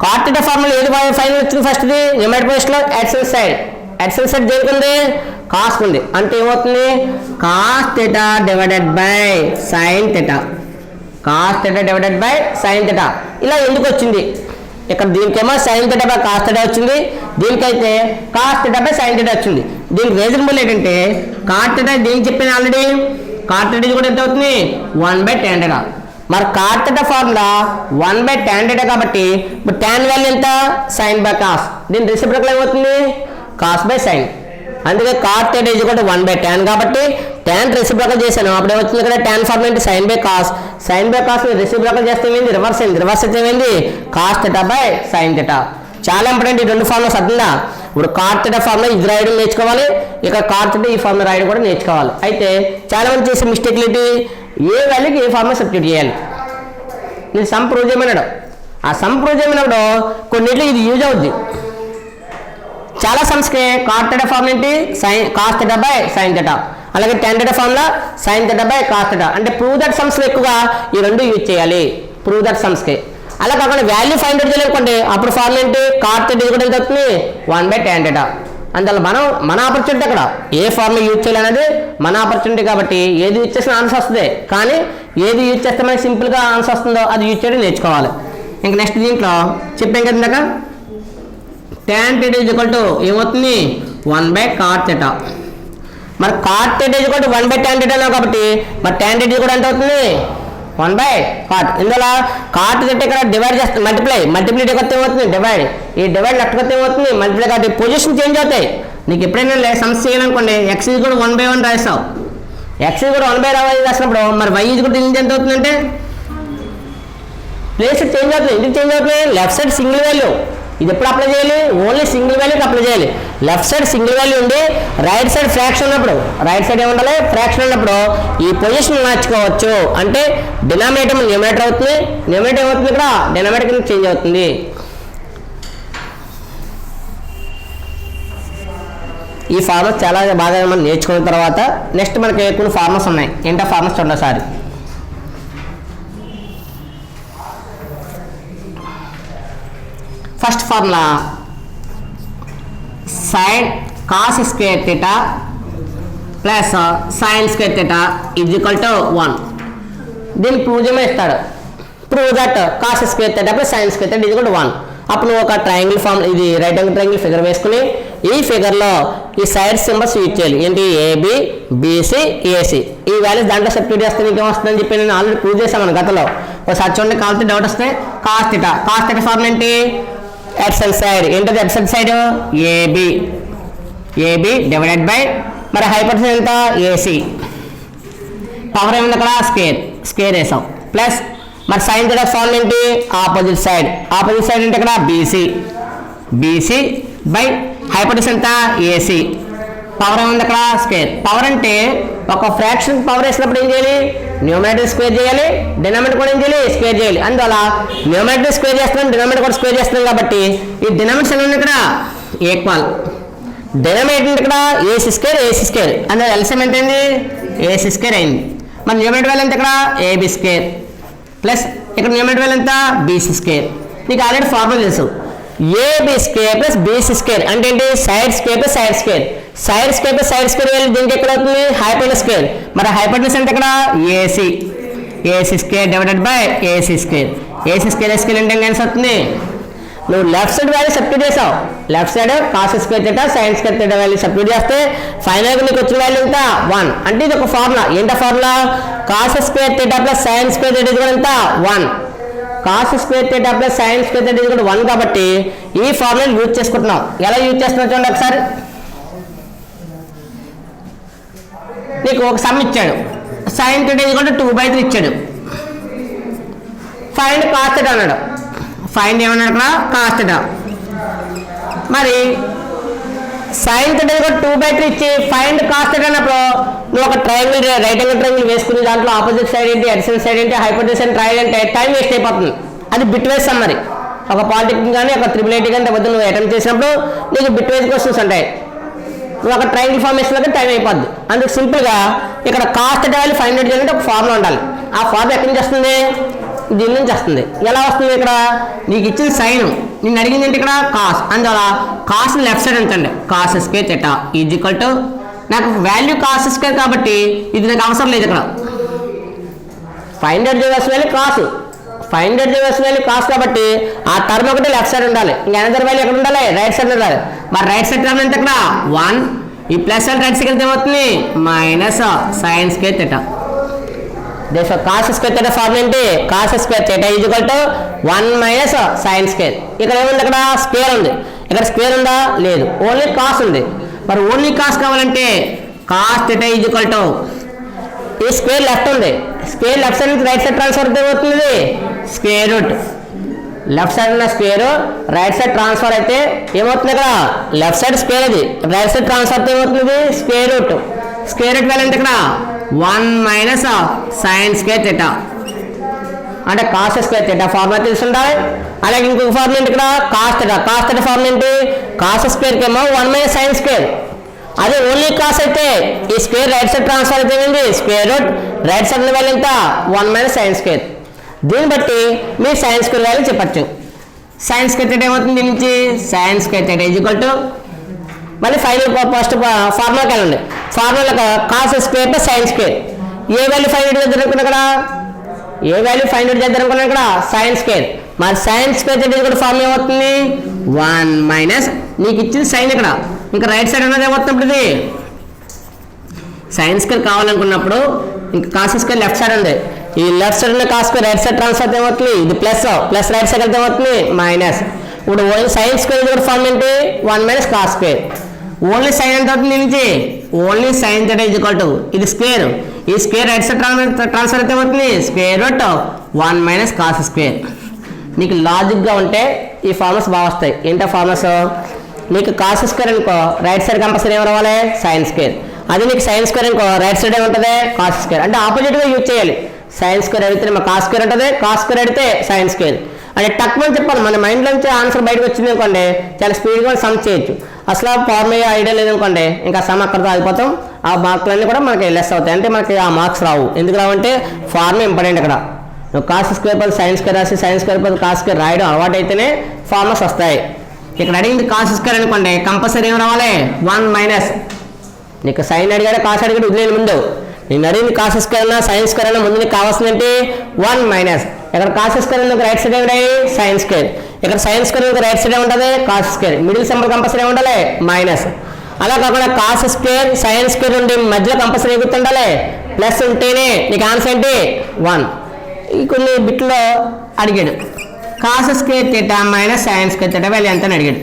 కాట్ థీటా ఫార్ములా ఏది ఫైనల్ వచ్చింది ఫస్ట్ది న్యూమరేటర్ పొజిషన్లో అడ్జసెంట్ సైడ్. అడ్జసెంట్ సైడ్ దేనికి ఉంది? కాస్ ఉంది. అంటే ఏమవుతుంది? Cos theta divided by sine theta. Cos theta divided by sine theta. ఇలా ఎందుకు వచ్చింది? ఇక్కడ దీనికేమో sine theta by cos theta వచ్చింది, దీనికైతే cos theta by sine theta వచ్చింది. దీనికి రీజనబుల్ ఏంటంటే కాట్ థీటా దీనికి చెప్పాను ఆల్రెడీ, కాట్ థీటా కూడా ఎంత అవుతుంది? 1/tan theta. మరి cot theta formula 1/tan theta కాబట్టి ఇప్పుడు tan వాల్యూ ఎంత? Sine by cos. దీని రెసిప్రోకల్ ఏమవుతుంది? Cos by sine. అందుకే cot theta is equal to 1/tan కాబట్టి tan రెసిప్రోకల్ చేశాను, అప్పుడు ఏమవుతుంది? ఇక్కడ tan ఫార్ములా ఏంటి? Sine by cos. Sine by cos reciprocal చేస్తే ఏమైంది? రివర్స్ అయింది. రివర్స్ అయితే ఏమైంది? Cos theta by sine theta. చాలా ఇంపార్టెంట్ ఈ రెండు ఫార్ములాస్ అర్థందా? ఇప్పుడు కాట్ థీటా ఫార్ములా ఇది రాయడం నేర్చుకోవాలి, ఇక కాట్ థీటా ఈ ఫార్ములా రాయడం కూడా నేర్చుకోవాలి. అయితే చాలా మంది చేసే మిస్టేక్లు ఏంటి? ఏ వాల్యూకి ఏ ఫార్ములా సబ్స్టిట్యూట్ చేయాలి. నేను సమ్ ప్రూవ్ చేయమన్నాడు, ఆ సమ్ ప్రూవ్ చేయమన్నప్పుడు కొన్నిట్లో ఇది యూజ్ అవుద్ది. చాలా సమ్స్కి కాట్ థీటా ఫార్ములా ఏంటి? Sine cos theta by sine theta. అలాగే tan theta formula sign theta by cos theta. అంటే ప్రూవ్ దట్ సమ్స్లో ఎక్కువగా ఈ రెండు యూజ్ చేయాలి, ప్రూవ్ దట్ సమ్స్కి. అలా కాకుండా వాల్యూ ఫైండ్ అవుట్ చేయాలనుకోండి, అప్పుడు ఫార్ములా ఏంటి? కాట్ థీటా కూడా ఎంత అవుతుంది? 1/tan theta. అందువల్ల మన ఆపర్చునిటీ అక్కడ ఏ ఫార్ములా యూజ్ చేయాలనేది మన ఆపర్చునిటీ కాబట్టి ఏది యూజ్ చేసిన ఆన్సర్ వస్తుంది, కానీ ఏది యూజ్ చేస్తే మనకి సింపుల్గా ఆన్సర్ వస్తుందో అది యూజ్ చేయడం నేర్చుకోవాలి. ఇంక నెక్స్ట్ దీంట్లో చెప్పాం కదా ఇందాక tan theta is equal to ఏమవుతుంది? 1/cot theta. మరి cot theta is equal to 1/tan theta కాబట్టి మరి tan థీటా కూడా ఎంత అవుతుంది? 1/cot. ఇందులో కాట్ థీటా ఇక్కడ డివైడ్ చేస్తే మల్టిప్లై కొత్త ఏమవుతుంది? డివైడ్. ఈ డివైడ్ లెఫ్ట్ కొత్త ఏమవుతుంది? మల్టిప్లై. కాబట్టి పొజిషన్ చేంజ్ అవుతాయి. నీకు ఎప్పుడైనా సమస్య చేయాలనుకోండి x ఈజ్ కూడా 1/1 రాస్తావు, x ఈజ్ కూడా 1/1 రాసినప్పుడు మరి y ఈజ్ కూడా ఎంత అవుతుందంటే ప్లేస్ చేంజ్ అవుతుంది. ఎందుకు చేంజ్ అవుతుంది? Left side single value. ఇది ఎప్పుడు అప్లై చేయాలి? ఓన్లీ సింగిల్ వాల్యూకి అప్లై చేయాలి. లెఫ్ట్ సైడ్ సింగిల్ వాల్యూ ఉండి రైట్ సైడ్ ఫ్రాక్షన్ ఉన్నప్పుడు, రైట్ సైడ్ ఏముండాలి? ఫ్రాక్షన్ ఉన్నప్పుడు ఈ పొజిషన్ మార్చుకోవచ్చు. అంటే డినామినేటర్ న్యూమరేటర్ అవుతుంది, న్యూమరేటర్ ఏమవుతుంది? ఇక్కడ డినామినేటర్ కింద చేంజ్ అవుతుంది. ఈ ఫార్మస్ చాలా బాగా మనం నేర్చుకున్న తర్వాత నెక్స్ట్ మనకి కొన్ని ఫార్మస్ ఉన్నాయి. ఏంటో ఫార్మస్ చూడండి ఒకసారి. First formula sine cos square theta plus sine square theta is equal to 1. దీన్ని ప్రూవ్ చేయమని ఇస్తాడు. Prove that cos square theta plus sine square theta is equal to 1. అప్పుడు నువ్వు ఒక ట్రయాంగిల్ ఫార్మ్, ఇది రైట్ యాంగిల్ ట్రయాంగిల్ ఫిగర్ వేసుకుని ఈ ఫిగర్లో ఈ సైడ్ సింబల్స్ యూజ్ చేయాలి. ఏంటి? AB, BC, AC. ఈ వాల్యూస్ దాంట్లో సబ్స్టిట్యూట్ చేస్తే నీకు ఏమొస్తుందని చెప్పి నేను ఆల్రెడీ ప్రూవ్ చేశాను మన గతంలో. ఒకసారి చూడండి, కావాలంటే డౌట్ వస్తే cos theta. Cos theta formula ఏంటి? Adjacent side. ఏంటది adjacent side? AB. AB divided by మరి హైపోటెన్యూస్ ఎంత? ఏసీ. పవర్ ఏముంది అక్కడ? స్క్వేర్ వేసాం. ప్లస్ మరి సైన్ థీటా ఫార్ములా ఏంటి? Opposite side. ఆపోజిట్ సైడ్ అంటే ఇక్కడ బీసీ. బీసీ బై హైపోటెన్యూస్ ఎంత? ఏసీ. పవర్ ఏముంది అక్కడ? స్క్వేర్. పవర్ అంటే ఒక ఫ్రాక్షన్ పవర్ వేసినప్పుడు ఏం చేయాలి? న్యూమరేటర్ స్క్వేర్ చేయాలి, డినామినేటర్ కూడా ఏం చేయాలి? స్క్వేర్ చేయాలి. అందువల్ల న్యూమరేటర్ స్క్వేర్ చేస్తున్నాం, డినామినేటర్ కూడా స్క్వేర్ చేస్తున్నాం కాబట్టి ఈ డినామినేటర్స్ ఎలా ఉంది? ఇక్కడ ఈక్వల్. డినామినేటర్ ఇక్కడ ఏసీ స్క్వేర్. అందువల్ల ఎల్సిఎం ఎంత అయింది? ఏసీ స్క్వేర్ అయింది. మరి న్యూమరేటర్ వాల్యూ ఎంత? ఇక్కడ ఏబి స్క్వేర్ ప్లస్ ఇక్కడ న్యూమరేటర్ వాల్యూ ఎంత? BC square. నీకు ఆల్రెడీ ఫార్ములా తెలుసు. AB square plus BC square అంటే ఏంటి? Side square plus side square. Side square plus side square వెళ్ళి దీనికి ఎక్కడ అవుతుంది? Hypotenuse square. మరి హైపోటెన్యూస్ అంటే ఇక్కడ AC. AC square divided by AC square. AC square అంటే ఎంత వస్తుంది? నువ్వు లెఫ్ట్ సైడ్ వాల్యూ సబ్స్టిట్యూట్ చేసావు. Left side cos square theta sine square theta value substitute చేస్తే ఫైనల్గా నీకు వచ్చిన వాల్యూ ఎంత? 1. అంటే ఇది ఒక ఫార్ములా. ఏంటో formula? Cos square theta plus sine square theta కూడా ఎంత? 1. Cos square theta plus sine square theta కూడా 1 కాబట్టి ఈ ఫార్ములా యూజ్ చేసుకుంటున్నాం. ఎలా యూజ్ చేస్తున్నావు చూడండి ఒకసారి. నీకు ఒక సమ్ ఇచ్చాడు, సైన్ థీటా కూడా 2/3 ఇచ్చాడు. ఫైండ్ కాస్ థీటా అన్నాడు. ఫైండ్ ఏమన్నాడు అక్కడ? Cos theta. మరి సైన్ థీటా కూడా 2/3 ఇచ్చి ఫైండ్ కాస్ థీటా అన్నప్పుడు నువ్వు ఒక ట్రయాంగిల్, రైట్ యాంగిల్ ట్రయాంగిల్ వేసుకుని దాంట్లో ఆపోజిట్ సైడ్ ఏంటి, అడ్జసెంట్ సైడ్ ఏంటి, హైపోటెన్యూస్ అండ్ ట్రయాంగిల్ అంటే టైం వేస్ట్ అయిపోతుంది. అది బిట్ వైజ్ సమ్. మరి ఒక పాలిటెక్నిక్ కానీ ఒక ట్రిపుల్ ఐటీ కానీ వద్ద నువ్వు అటెంప్ట్ చేసినప్పుడు నీకు బిట్ వైజ్ క్వశ్చన్స్ ఉంటాయి. నువ్వు ఒక ట్రయాంగిల్ ఫార్మేషన్లో టైం అయిపోద్ది. అందుకు సింపుల్గా ఇక్కడ cos theta value find out చేయాలంటే ఒక ఫార్ములా ఉండాలి. ఆ ఫార్ములా ఎక్కడి నుంచి వస్తుంది? దీని నుంచి వస్తుంది. ఎలా వస్తుంది? ఇక్కడ నీకు ఇచ్చిన సైన్ నేను అడిగింది ఏంటి? ఇక్కడ కాస్. అందువల్ల కాస్ లెఫ్ట్ సైడ్ ఉంచండి. Cos square theta is equal to నాకు వాల్యూ కాస్ స్క్వేర్ కాబట్టి ఇది నాకు అవసరం లేదు. ఇక్కడ ఫైండ్ అవుట్ చేయవలసిన వాల్యూ కాస్, ఫైండ్ అవుట్ చేయవలసిన వాల్యూ కాస్ కాబట్టి ఆ టర్మ్ ఒకటి లెఫ్ట్ సైడ్ ఉండాలి. ఇంకా అనదర్ వాల్యూ ఎక్కడ ఉండాలి? రైట్ సైడ్ ఉండాలి. మరి రైట్ సైడ్ టర్మ్ ఎంత? ఇక్కడ 1. ఈ ప్లస్ అండ్ రైట్ సైడ్ ఏమవుతుంది? Minus sine square theta. దేశ కాస్ స్క్వేర్ థీటా ఫార్మ్ ఏంటి? Cos square theta is equal to 1 minus sine square. ఇక్కడ ఏముంది? ఇక్కడ స్క్వేర్ ఉంది. ఇక్కడ స్క్వేర్ ఉందా? లేదు, ఓన్లీ కాస్ ఉంది. మరి ఓన్లీ కాస్ కావాలంటే cos theta is equal to ఈ స్క్వేర్ లెఫ్ట్ ఉంది. స్క్వేర్ లెఫ్ట్ సైడ్ నుంచి రైట్ సైడ్ ట్రాన్స్ఫర్ అవుతుంది స్క్వేర్ రూట్. లెఫ్ట్ సైడ్ ఉన్న స్క్వేర్ రైట్ సైడ్ ట్రాన్స్ఫర్ అయితే ఏమవుతుంది? ఇక్కడ లెఫ్ట్ సైడ్ స్క్వేర్, అది రైట్ సైడ్ ట్రాన్స్ఫర్ ఏమవుతుంది? Square route. Square root value అంటే ఇక్కడ 1 మైనస్ సైన్ స్క్వేర్ థీటా అంటే కాస్ స్క్వేర్ థీటా ఫార్ములా తెలుసుండాలి. అలాగే ఇంకొక ఫార్ములా ఏంటి? ఇక్కడ cos theta. Cos theta formula ఏంటి? కాస్ స్క్వేర్కి ఏమో 1 మైనస్ సైన్ స్క్వేర్. అదే ఓన్లీ కాస్ అయితే ఈ స్క్వేర్ రైట్ సైడ్ ట్రాన్స్ఫర్ అయితే ఏంటి? Square root. Right side value ఎంత? 1 మైనస్ సైన్ స్క్వేర్. దీన్ని బట్టి మీరు సైన్ స్క్వేర్ వాల్యూ చెప్పచ్చు. సైన్ స్క్వేర్ థీటా ఏమవుతుంది? దీని నుంచి sine square theta is equal to మళ్ళీ ఫైనల్ ఫస్ట్ ఫార్ములాకి వెళ్ళండి. Formula cos square plus sine square. ఏ వాల్యూ ఫైండ్ అవుట్ చేద్దాం అనుకున్నా? ఇక్కడ ఏ వాల్యూ ఫైండ్ అవుట్ చేద్దాం అనుకున్నా? ఇక్కడ సైన్ స్క్వేర్. మరి సైన్ స్క్వేర్ థీటా కూడా ఫార్ములా ఏమవుతుంది? 1 మైనస్ నీకు ఇచ్చింది సైన్. ఇక్కడ ఇంకా రైట్ సైడ్ ఉన్నది ఏమవుతున్నప్పుడు ఇది సైన్ స్క్వేర్ కావాలనుకున్నప్పుడు ఇంకా కాస్ స్క్వేర్ లెఫ్ట్ సైడ్ ఉంది. ఈ లెఫ్ట్ సైడ్ ఉన్న cos square right side transfer ఏమవుతుంది? ఇది ప్లస్, ప్లస్ రైట్ సైడ్ అయితే ఏమవుతుంది? మైనస్. ఇప్పుడు ఓన్లీ సైన్ స్క్వేర్ కూడా ఫార్మ్ ఏంటి? 1 minus cos square. Only sine ఎంత అవుతుంది? నుంచి only sine theta is equal to ఇది స్క్వేర్. ఈ స్క్వేర్ రైట్ సైడ్ ట్రాన్స్ఫర్ అయితే ఏమవుతుంది? Square root 1 minus cos square. నీకు లాజిక్గా ఉంటే ఈ ఫార్ములాస్ బాగా వస్తాయి. ఏంటో ఫార్ములాస్? నీకు కాస్ స్క్వేర్ అనుకో రైట్ సైడ్ కంపల్సరీ ఏం రావాలి? Sign square. అదే నీకు సైన్ స్క్వేర్ అనుకో రైట్ సైడ్ ఏముంటుంది? Cos square. అంటే ఆపోజిట్గా యూజ్ చేయాలి. సైన్ స్క్వేర్ అడిగితే మా కాస్ స్క్వేర్ ఉంటుంది, కాస్ స్క్వేర్ అడిగితే సైన్ స్క్వేర్. అంటే తక్కువ చెప్పాలి. మన మైండ్లోంచి ఆన్సర్ బయటకు వచ్చింది అనుకోండి చాలా స్పీడ్గా సమ్ చేయొచ్చు. అసలు ఫార్ములా ఐడియా లేదనుకోండి ఇంకా సమ్ అక్కడితో ఆగిపోతాం. ఆ మార్కులన్నీ కూడా మనకి లెస్ అవుతాయి. అంటే మనకి ఆ మార్క్స్ రావు. ఎందుకు రావంటే ఫార్ములా ఇంపార్టెంట్. ఇక్కడ నువ్వు కాస్ స్క్వేర్ పది సైన్ స్క్వేర్ రాసి సైన్ స్క్వేర్ పది కాస్ స్క్వేర్ రాయడం అలవాటు అయితేనే ఫార్ములాస్ వస్తాయి. ఇక్కడ అడిగింది కాస్ స్క్వేర్ అనుకోండి కంపల్సరీ ఏం రావాలి? 1 మైనస్. నీకు సైన్ అడిగాడు కాస్ అడిగాడు వదిలేని ముందు నేను అడిగింది కాస్ స్క్వేర్ అన్నా సైన్ స్క్వేర్ అన్నా ముందు నీకు కావాల్సిందంటే 1 మైనస్. ఇక్కడ కాస్ స్క్వేర్ ఉంది రైట్ సైడ్ ఏమిటి? Sine square. ఇక్కడ సైన్ స్క్వేర్ రైట్ సైడ్ ఉంటుంది cos square. Middle symbol compulsory ఉండాలి మైనస్. అలా కాకుండా కాస్ స్క్వేర్ సైన్ స్క్వేర్ ఉండి మధ్యలో కంపల్సరీ గుర్తుండాలి ప్లస్ ఉంటేనే నీకు ఆన్సర్ ఏంటి? 1. ఈ కొన్ని బిట్లో అడిగాడు cos square theta minus sine square theta value ఎంత అని అడిగాడు.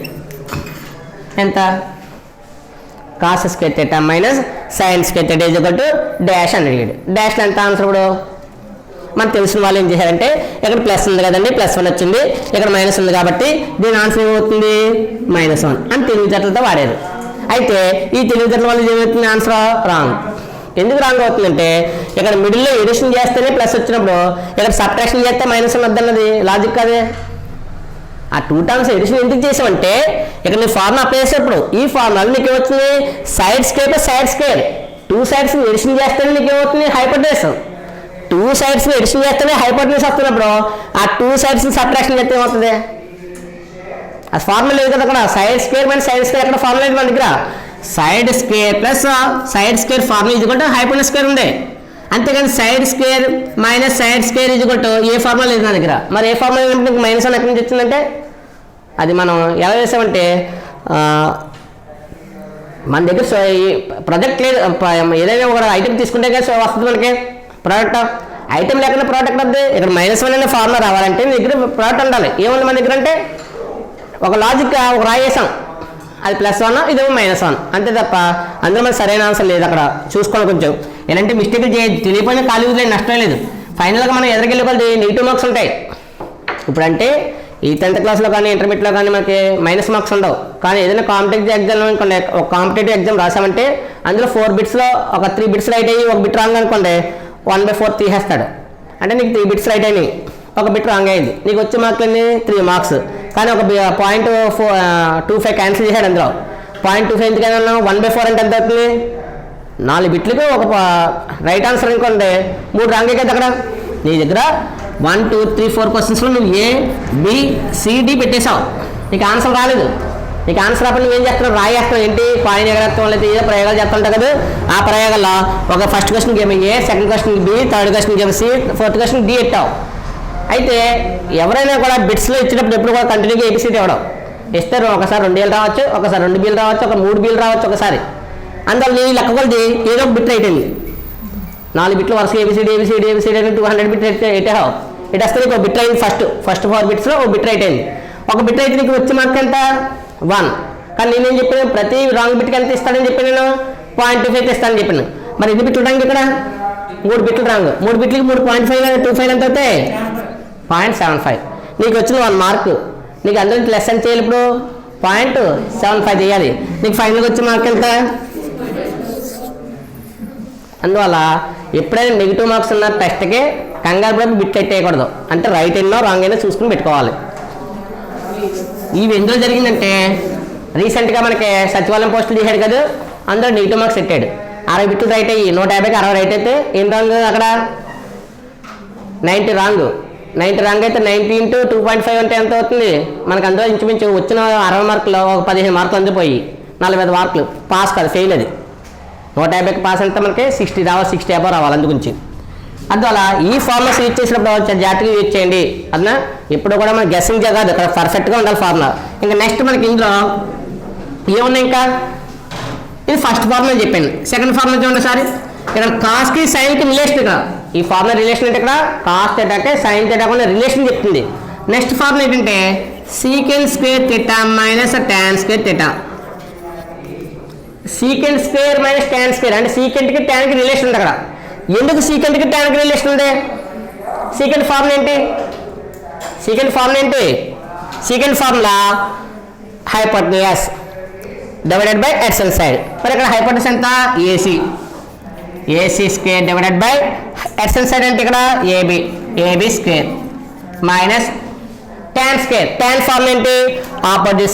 ఎంత? Cos square theta minus sine square theta is equal to dash అని అడిగాడు. డాష్లో ఎంత ఆన్సర్? ఇప్పుడు మనకు తెలిసిన వాళ్ళు ఏం చేశారంటే ఇక్కడ ప్లస్ ఉంది కదండి, +1 వచ్చింది, ఇక్కడ మైనస్ ఉంది కాబట్టి దీని ఆన్సర్ ఏమవుతుంది? -1 అని తెలివితేటలతో వాడారు. అయితే ఈ తెలివితేటల వల్ల ఏమవుతుంది? Answer wrong. ఎందుకు రాంగ్ అవుతుందంటే ఇక్కడ మిడిల్లో ఎడిషన్ చేస్తేనే ప్లస్ వచ్చినప్పుడు ఇక్కడ సబ్ట్రాక్షన్ చేస్తే -1 వద్దన్నది లాజిక్ కాదే. ఆ 2 టర్మ్స్ ఎడిషన్ ఎందుకు చేసామంటే ఇక్కడ నీ ఫార్ములా అప్లై చేసేటప్పుడు ఈ ఫార్ములాలో నీకు ఏమవుతుంది? Side square plus side square. 2 sides addition చేస్తేనే నీకు ఏమవుతుంది? హైపోటెన్యూస్. 2 సైడ్స్ ఎడిషన్ చేస్తేనే హైపోటెన్యూస్ వస్తున్నప్పుడు ఆ 2 సైడ్స్ సబ్ట్రాక్షన్ చేస్తే ఏమవుతుంది? ఆ ఫార్ములా లేదు కదా అక్కడ. Side square minus side square అక్కడ ఫార్ములా లేదు మన దగ్గర. Side square plus side square formula equal to hypotenuse square ఉంది. అంతేగాని side square minus side square equal to A formula లేదు నా దగ్గర. మరి ఏ ఫార్ములా మీకు -1 ఎక్కడి నుంచి వచ్చిందంటే అది మనం ఎలా చేసామంటే మన దగ్గర ప్రొడక్ట్ లేదు. ఏదైనా ఒక ఐటమ్ తీసుకుంటే కదా వస్తుంది మనకి ప్రోడక్ట్. ఐటమ్ లేకుండా ప్రోడక్ట్ వద్దు. ఇక్కడ -1 అనే ఫార్ములా రావాలంటే మీ దగ్గర ప్రోడక్ట్ ఉండాలి. ఏముంది మన దగ్గర అంటే ఒక లాజిక్గా ఒక రాయేసాం అది +1 ఇదేమో -1 అంతే తప్ప అందులో మనకి సరైన ఆన్సర్ లేదు. అక్కడ చూసుకోవాలి కొంచెం. ఎలాంటి మిస్టేక్లు తెలియకపోయినా ఖాళీ వదిలేదు నష్టం లేదు. ఫైనల్గా మనం ఎదురుకెళ్ళే కొద్ది నెగిటివ్ మార్క్స్ ఉంటాయి. ఇప్పుడంటే ఈ 10th క్లాస్లో కానీ ఇంటర్మీడియట్లో కానీ మనకి మైనస్ మార్క్స్ ఉండవు. కానీ ఏదైనా కాంపిటేటివ్ ఎగ్జామ్ అనుకోండి, ఒక కాంపిటేటివ్ ఎగ్జామ్ రాసామంటే అందులో 4 బిట్స్లో ఒక 3 బిట్స్ రైట్ అయ్యి ఒక బిట్ రాంగ్ అనుకోండి 1/4 తీసేస్తాడు. అంటే నీకు 3 బిట్స్ రైట్ అయినాయి, ఒక బిట్ రాంగ్ అయింది, నీకు వచ్చే మార్కులన్నీ 3 మార్క్స్. కానీ ఒక 0.25 క్యాన్సిల్ చేశాడు. అందులో 0.25 ఎందుకైనా 1/4 అంటే ఎంత అవుతుంది? 4 బిట్లకి ఒక రైట్ ఆన్సర్ అనుకోండి 3 రాంగ్ కదా. అక్కడ నీ దగ్గర 1 2 3 4 క్వశ్చన్స్లో నువ్వు ఏ బి సిడి పెట్టేశావు, నీకు ఆన్సర్ రాలేదు. నీకు ఆన్సర్ అప్పుడు నువ్వేం చేస్తావు, రాయేస్తావు. ఏంటి కాయిన్ ఎగరేస్తాం లేదా ఏదో ప్రయోగాలు చేస్తుంటావు కదా, ఆ ప్రయోగాల్లో ఒక ఫస్ట్ క్వశ్చన్కి ఏమో ఏ, సెకండ్ క్వశ్చన్కి బి, థర్డ్ క్వశ్చన్కి ఏమో సి, ఫోర్త్ క్వశ్చన్ డి ఎట్టావు. అయితే ఎవరైనా కూడా బిట్స్లో ఇచ్చినప్పుడు ఎప్పుడు కూడా కంటిన్యూగా ఏబిసిడి ఇవ్వడం. ఇస్తారు ఒకసారి 2 ఏళ్ళు రావచ్చు, ఒకసారి 2 బీలు రావచ్చు, ఒక 3 బీలు రావచ్చు ఒకసారి. అందువల్ల నీ లెక్క కొలిది ఏదో ఒక బిట్ అయిపోయింది. 4 బిట్లు వరుస ఏబిసిడి ఏబిసిడి ఏబిసిడి అని 200 బిట్ ఎట్టేహావు. ఇటేస్తే నీకు ఒక బిట్ అయింది. ఫస్ట్ 4 బిట్స్లో ఒక బిట్ రైట్ అయింది. ఒక బిట్ అయితే నీకు వచ్చే మార్క్ ఎంత 1. కానీ నేనేం చెప్పాను, ప్రతి రాంగ్ బిట్కి ఎంత ఇస్తానని చెప్పాను, నేను 0.25 ఇస్తానని చెప్పాను. మరి ఎన్ని బిట్లు రాంగ్ ఇక్కడ 3 బిట్లు రాంగ్. 3 బిట్లకి 3.25 ఎంత అవుతాయి 0.75. నీకు వచ్చిన 1 మార్క్. నీకు అందరూ లెస్ ఎంత చేయాలి ఇప్పుడు 0.75 చేయాలి. నీకు ఫైనల్గా వచ్చే మార్క్ ఎంత. అందువల్ల ఎప్పుడైనా నెగిటివ్ మార్క్స్ ఉన్న టెస్ట్కి కంగారు పడి బిట్ పెట్టేయకూడదు. అంటే రైట్ అయినా రాంగ్ అయినా చూసుకుని పెట్టుకోవాలి. ఇవి ఎందులో జరిగిందంటే రీసెంట్గా మనకి సచివాలయం పోస్టులు చేశాడు కదా, అందులో నెగిటివ్ మార్క్స్ పెట్టాడు. 60 బిట్లు రైట్ అయ్యి 150కి 60 రైట్ అయితే ఏం రాంగ్ అక్కడ 90 రాంగ్. 90 రాంగ్ అయితే 90 × 2.5 అంటే ఎంత అవుతుంది మనకు. అందులో ఇంచుమించు వచ్చిన 60 మార్కులు ఒక 15 మార్కులు అందిపోయి 45 మార్కులు పాస్ కాదు, ఫెయిల్. అది 150కి పాస్ అంటే మనకి 60 రావాలి, 60 అబౌవ్ రావాలి. అందుగురించి అందువల్ల ఈ ఫార్ములాస్ యూజ్ చేసినప్పుడు జాగ్రత్తగా యూజ్ చేయండి. అదనా ఇప్పుడు కూడా మన గెస్సింగ్ కాదు, ఇక్కడ పర్ఫెక్ట్గా ఉండాలి ఫార్ములా. ఇంకా నెక్స్ట్ మనకి ఇందులో ఏమున్నాయి, ఇంకా ఇది ఫస్ట్ ఫార్ములా చెప్పాను. సెకండ్ ఫార్ములా చూడండి సార్, ఇక్కడ కాస్కి సైన్కి రిలేషన్. ఇక్కడ ఈ ఫార్ములా రిలేషన్ అంటే ఇక్కడ కాస్ థీటాకి సైన్ థీటాకి ఉన్న రిలేషన్ చెప్తుంది. నెక్స్ట్ ఫార్ములా ఏంటంటే secant square theta minus tan square theta. Secant square minus tan square అంటే సీకెంట్కి టాన్కి రిలేషన్ ఉంది అక్కడ. ఎందుకు సీకెంట్కి టాన్కి రిలేషన్ ఉంది? సీకెంట్ ఫార్ములా ఏంటి? Secant formula hypotenuse divided by ఎక్సెల్ సైడ్. మరి ఇక్కడ హైపోటెన్యూస్ ఎంత ఏసీ స్క్వేర్ డివైడెడ్ బై ఎక్సెల్ సైడ్ అంటే ఇక్కడ AB square minus tan square. Tan formula ఏంటి? ఆపోజిట్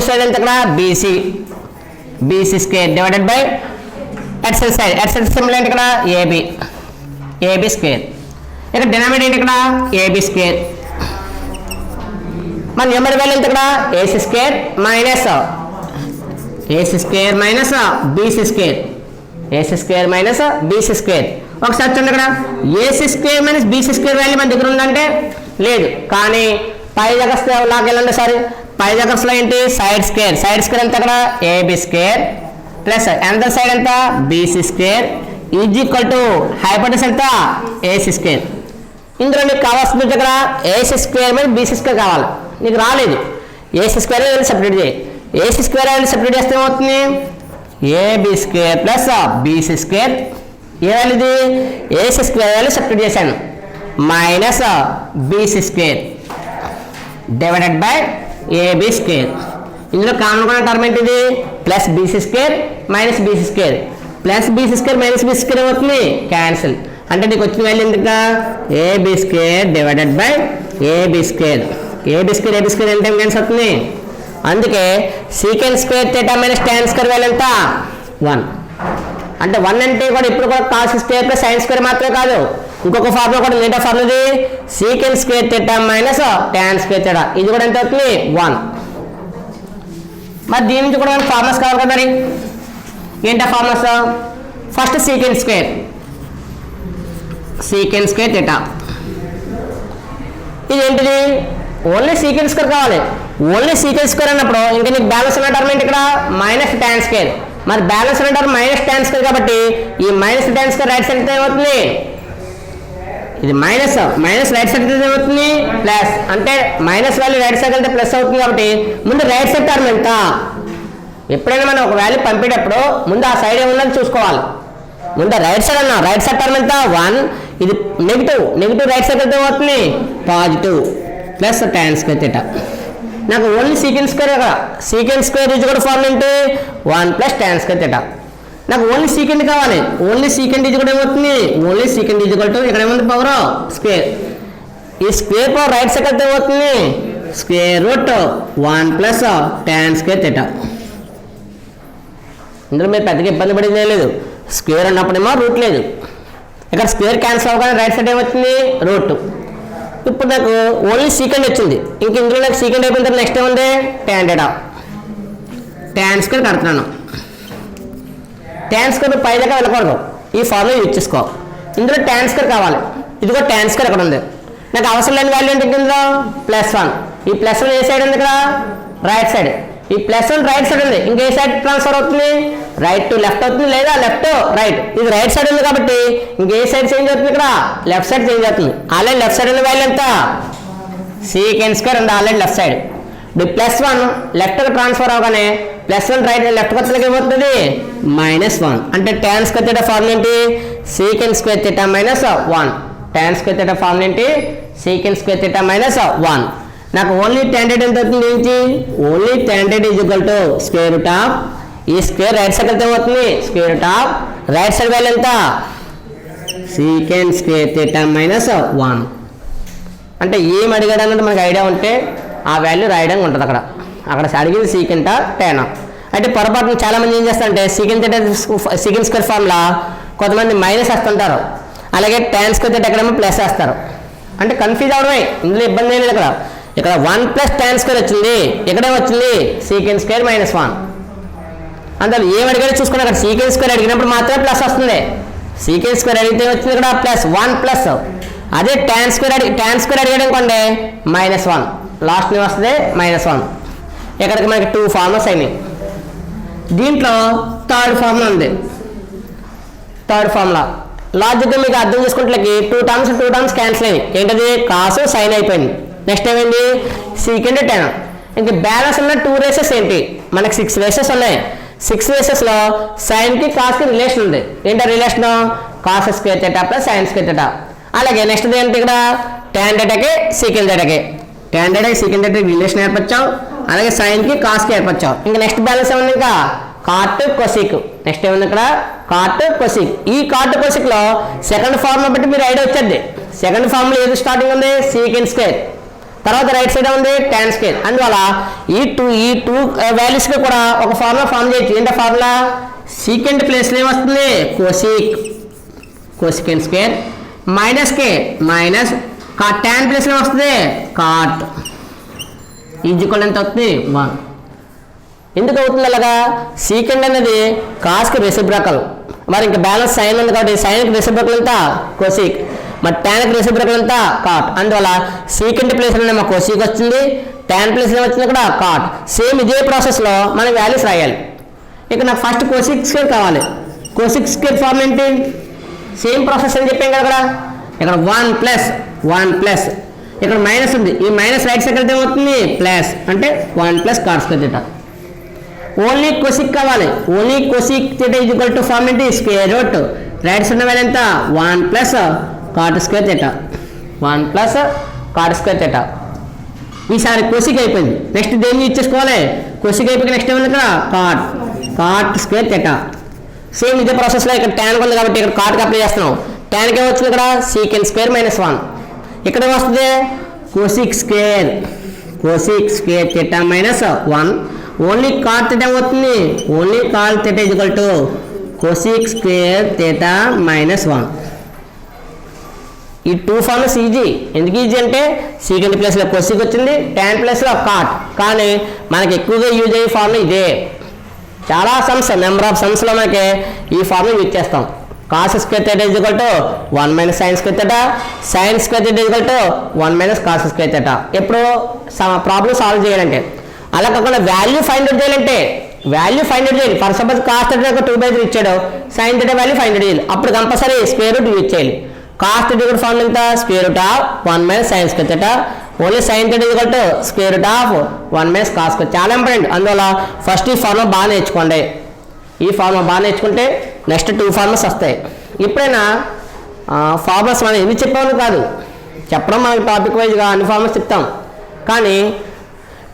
సైడ్ ఎంత ఇక్కడ బీసీ స్క్వేర్ డివైడెడ్ బై ఎక్సెల్ సైడ్ సింబల్ ఏంటి ఇక్కడ ఏబి స్క్వేర్. ఇక్కడ డినామినేటర్ ఏంటి ఇక్కడ ఏబి స్క్వేర్. మన న్యూమరేటర్ వాల్యూ ఎంత ఇక్కడ AC square minus BC square. ఒకసారి చూడండి ఇక్కడ AC square minus BC square value మన దగ్గర ఉందంటే లేదు. కానీ పై జగస్ లాగా వెళ్ళండి సార్. పై జగస్లో ఏంటి సైడ్ స్క్వేర్ ఎంత ఇక్కడ AB square plus another side ఎంత BC square is equal to hypotenuse ఎంత ఏసీ స్క్వేర్. ఇందులో నీకు కావాల్సింది ఇక్కడ ఏసీ స్క్వేర్ మీద బీసీ స్క్వేర్ కావాలి. నీకు రాలేదు. ఏసీ స్క్వేర్ సెపరేట్ చేయి. ఏసీ స్క్వేర్ సెపరేట్ చేస్తే ఏమవుతుంది AB square plus BC square. ఏ వాల్యూ ఇది ఏసీ స్క్వేర్ వాల్యూ సెపరేట్ చేశాను minus BC square divided by AB square. ఇందులో కామన్ కూడా టర్మ్ ఏంటిది plus BC square minus BC square. Plus BC square minus BC square ఏమవుతుంది cancel. అంటే నీకు వచ్చిన వాల్యూ ఎందుకు AB square divided by AB square ఎంత క్యాన్సిల్ అవుతుంది. అందుకే secant square theta minus tan square value ఎంత 1. అంటే 1 అంటే కూడా ఇప్పుడు కూడా cos square plus sine square మాత్రమే కాదు, ఇంకొక ఫార్ములా కూడా లేదా formula secant square theta minus tan square theta. ఇది కూడా ఎంత అవుతుంది 1. మరి దీని నుంచి కూడా మనకి ఫార్ములాస్ కావాలి కదా. మరి ఏంటా formulas? First secant square theta. ఇది ఏంటిది ఓన్లీ సీకెంట్ స్క్వేర్ కావాలి. ఓన్లీ సీకెంట్ స్క్వేర్ అన్నప్పుడు ఇంకా నీకు బ్యాలెన్స్ ఉన్న టర్మ్ ఏంటి ఇక్కడ మైనస్ టాన్ స్క్వేర్. మరి బ్యాలెన్స్ ఉన్న టర్మ్ మైనస్ టాన్ స్క్వేర్ కాబట్టి ఈ minus tan square right side ఏమవుతుంది ఇది మైనస్ రైట్ సైడ్ ఏమవుతుంది ప్లస్. అంటే మైనస్ వాల్యూ రైట్ సైడ్ అంటే ప్లస్ అవుతుంది కాబట్టి ముందు రైట్ సైడ్ టర్మ్ ఎంత. ఎప్పుడైనా మనం ఒక వాల్యూ పంపేటప్పుడు ముందు ఆ సైడ్ ఏముందని చూసుకోవాలి. ముందు రైట్ సైడ్ అన్నా రైట్ సైడ్ టర్మ్ ఎంత 1. ఇది నెగిటివ్ రైట్ సైడ్ ఎంత అవుతుంది positive plus tan square theta. నాకు ఓన్లీ సీకెంట్ స్క్వేర్ కదా. సీకెంట్ స్క్వేర్ ఈజ్ కూడా ఫార్ములా ఏంటి 1 ప్లస్ టాన్ స్క్వేర్ థీటా. నాకు ఓన్లీ సీకెంట్ కావాలి. ఓన్లీ సీకెంట్ ఈజ్ కూడా ఏమవుతుంది ఇక్కడ ఏముంది పవర్ స్క్వేర్. ఈ స్క్వేర్ పవర్ రైట్ సైడ్ ఎంత ఏమవుతుంది square root 1 plus tan square theta. ఇందులో మీరు పెద్దగా ఇబ్బంది పడిందే లేదు. స్క్వేర్ ఉన్నప్పుడేమో రూట్ లేదు. ఇక్కడ స్క్వేర్ క్యాన్సిల్ అవ్వగానే రైట్ సైడ్ ఏమవుతుంది రూట్. ఇప్పుడు నాకు ఓన్లీ సీకెండ్ వచ్చింది. ఇంక ఇందులో నాకు సీకెండ్ అయిపోయిన తర్వాత నెక్స్ట్ ఏముంది tan θ. tan స్క్వేర్ కడుతున్నాను. tan స్క్వేర్ పై దాకా వెళ్ళకూడదు, ఈ ఫార్ములా యూజ్ చేసుకో. ఇందులో tan స్క్వేర్ కావాలి, ఇదిగో tan స్క్వేర్ ఎక్కడ ఉంది, నాకు అవసరం లేని వాల్యూ ఏంటి ఇందులో +1. ఈ +1 ఏ సైడ్ ఉంది ఇక్కడ రైట్ సైడ్. ఈ +1 రైట్ సైడ్ ఉంది, ఇంకే సైడ్ ట్రాన్స్ఫర్ అవుతుంది రైట్ టు లెఫ్ట్ అవుతుంది లేదా లెఫ్ట్ టు రైట్. ఇది రైట్ సైడ్ ఉంది కాబట్టి ఇంకే సైడ్ చేంజ్ అవుతుంది ఇక్కడ లెఫ్ట్ సైడ్ చేంజ్ అవుతుంది. ఆల్రెడీ లెఫ్ట్ సైడ్ ఉన్న వాల్యూ ఎంత సీకెండ్ స్క్వేర్ ఉంది ఆల్రెడీ లెఫ్ట్ సైడ్. +1 లెఫ్ట్కి ట్రాన్స్ఫర్ అవగానే +1 రైట్ లెఫ్ట్కి వచ్చేకి ఏమవుతుంది -1. అంటే tan స్క్వేర్ θ ఫార్ములా ఏంటి secant square θ -1. tan square θ formula ఏంటి సీకెండ్ స్క్వేర్ θ -1. నాకు ఓన్లీ tan θ ఎంత అవుతుంది ఏంటి only tan θ square root of ఈ స్క్వేర్ రైట్ సైడ్ ఎంత అవుతుంది square root of right side value ఎంత సీకెండ్ స్క్వేర్ θ -1. అంటే ఏం అడిగాడు అన్నది మనకు ఐడియా ఉంటే ఆ వాల్యూ రాయడం ఉంటుంది అక్కడ. అక్కడ అడిగింది సీకెంట్ tan. అంటే పొరపాటున చాలామంది ఏం చేస్తారంటే సీకెండ్ స్క్వేర్ ఫార్ములా కొంతమంది మైనస్ వేస్తుంటారు, అలాగే tan స్క్వేర్ θ ఎక్కడేమో ప్లస్ వేస్తారు. అంటే కన్ఫ్యూజ్ అవడమే, ఇందులో ఇబ్బంది ఏం లేదు. ఇక్కడ 1 + tan స్క్వేర్ వచ్చింది, ఇక్కడే వచ్చింది సీకెండ్ స్క్వేర్ -1. అందులో ఏం అడిగాడో చూసుకుని అక్కడ సీకెండ్ స్క్వేర్ అడిగినప్పుడు మాత్రమే ప్లస్ వస్తుంది. సీకెండ్ స్క్వేర్ అడిగితే వచ్చింది ఇక్కడ +1+. అదే tan స్క్వేర్ అడిగాడు అనుకోండి -1, లాస్ట్ ని వస్తుంది -1. ఇక్కడికి మనకి 2 ఫార్ములాస్ అయినాయి. దీంట్లో థర్డ్ ఫార్ములా ఉంది. థర్డ్ ఫార్ములా లాజిక్గా మీకు అర్థం చేసుకుంటే 2 టర్మ్స్ క్యాన్సిల్ అయినాయి. ఏంటది కాసు సైన్ అయిపోయింది. నెక్స్ట్ ఏమైంది సీకెండ్ tan. ఇంక బ్యాలెన్స్ ఉన్న 2 రేసెస్ ఏంటి మనకి 6 రేసెస్ ఉన్నాయి. 6 రేసెస్లో సైన్కి కాస్కి రిలేషన్ ఉంది. ఏంటో relation cos square θ plus sine square θ. అలాగే నెక్స్ట్ ఏంటి ఇక్కడ tan θకి సీకెండ్ θకి tan θకి సీకెండ్ θకి రిలేషన్ ఏర్పరచాం, అలాగే సైన్కి కాస్కి ఏర్పరచాం. ఇంకా నెక్స్ట్ బ్యాలెన్స్ ఏముంది ఇంకా కాట్ కొసిక్. నెక్స్ట్ ఏముంది ఇక్కడ కాట్ కొసిక్. ఈ కాట్ కొసిక్లో సెకండ్ ఫార్ములా బట్టి మీరు ఐడియా వచ్చేది. సెకండ్ ఫార్ములా ఏది స్టార్టింగ్ ఉంది సీకెండ్ స్క్వేర్, తర్వాత రైట్ సైడ్ ఉంది tan స్క్వేర్. అందువల్ల ఈ టూ వాల్యూస్కి కూడా ఒక ఫార్ములా ఫార్మ్ చేయొచ్చు. ఏంటో ఫార్ములా సీకెండ్ ప్లేస్లో ఏమొస్తుంది cosecant square -k minus tan ప్లేస్లో వస్తుంది కాట్ ఈజ్వల్ ఎంత అవుతుంది 1. ఎందుకు అవుతుంది అలాగా సీకెండ్ అనేది కాస్కి రెసిప్రోకల్, మరి ఇంకా బ్యాలెన్స్ సైన్ ఉంది కాబట్టి సైన్కి రెసిప్రోకల్ ఎంత కోసిక్, మరి ట్యాన్కి రెసిప్రోకల్ ఎంత కాట్. అందువల్ల సీకెండ్ ప్లేస్లోనే మా కోసిక్ వచ్చింది, tan ప్లేస్లో వచ్చింది ఇక్కడ కాట్. సేమ్ ఇదే ప్రాసెస్లో మనం వాల్యూస్ రాయాలి. ఇక నాకు ఫస్ట్ కోసిక్ స్క్వేర్ కావాలి. కోసిక్ స్క్వేర్ ఫార్మ్ ఏంటి సేమ్ ప్రాసెస్ అని చెప్పాం కదా. ఇక్కడ 1 ప్లస్ ఇక్కడ మైనస్ ఉంది, ఈ మైనస్ రైట్ సైడ్ అయితే ఏమవుతుంది ప్లస్, అంటే 1 + కాట్ స్క్వేర్ θ. ఓన్లీ కొసిక్ కావాలి. ఓన్లీ కొసిక్ θ = ఫార్మ్ ఏంటి square root right side value ఎంత 1 + కాట్ స్క్వేర్ θ. 1 + cot square θ. ఈసారి కొసిక్ అయిపోయింది. నెక్స్ట్ దేన్ని యూజ్ చేసుకోవాలి కొసిక్ అయిపోయి నెక్స్ట్ ఏముంది ఇక్కడ కాట్ స్క్వేర్ θ. సేమ్ ఇదే ప్రాసెస్లో ఇక్కడ tan ఉంది కాబట్టి ఇక్కడ కాట్కి అప్లై చేస్తున్నాం. ట్యాన్కి ఏమొచ్చింది ఇక్కడ సీకెండ్ స్క్వేర్ -1. ఇక్కడ ఏమొస్తుంది కోసిక్ స్క్వేర్ θ -1. ఓన్లీ కాట్ θ ఏమవుతుంది ఓన్లీ కాట్ θ = కోసిక్ స్క్వేర్ θ -1. ఈ 2 ఫార్ములాస్ ఈజీ. ఎందుకు ఈజీ అంటే సీకెండ్ ప్లేస్లో కోసిక్ వచ్చింది, tan ప్లేస్లో కాట్. కానీ మనకి ఎక్కువగా యూజ్ అయ్యే ఫార్ములా ఇదే. చాలా సమ్స్ నెంబర్ ఆఫ్ సమ్స్లో మనకి ఈ ఫార్ములా యూజ్ చేస్తాం. Cos square θ = 1 - sine square θ, sine square θ = 1 - cos square θ. ఎప్పుడు ప్రాబ్లం సాల్వ్ చేయాలంటే అలా కాకుండా వాల్యూ ఫైండ్ అవుట్ చేయాలంటే ఫర్ సపోజ్ కాస్ θ 2/3 ఇచ్చాడు, సైన్ θ వాల్యూ ఫైండ్ అవుట్ చేయాలి. అప్పుడు కంపల్సరీ స్క్వేర్ రూట్ యూజ్ చేయాలి. కాస్ θ కూడా ఫార్ములా ఎంత square root of 1 - sine square θ. Only sine θ = square root of 1 - cos square. చాలా ఇంపార్టెంట్. అందువల్ల ఫస్ట్ ఈ ఫార్ములా బాగా నేర్చుకోండి. ఈ ఫార్ములా బాగా నేర్చుకుంటే నెక్స్ట్ 2 ఫార్ములాస్ వస్తాయి. ఎప్పుడైనా ఫార్ములాస్ మనం ఎన్ని చెప్పామని కాదు, చెప్పడం మనకి టాపిక్ వైజ్గా అన్ని ఫార్ములాస్ చెప్తాం. కానీ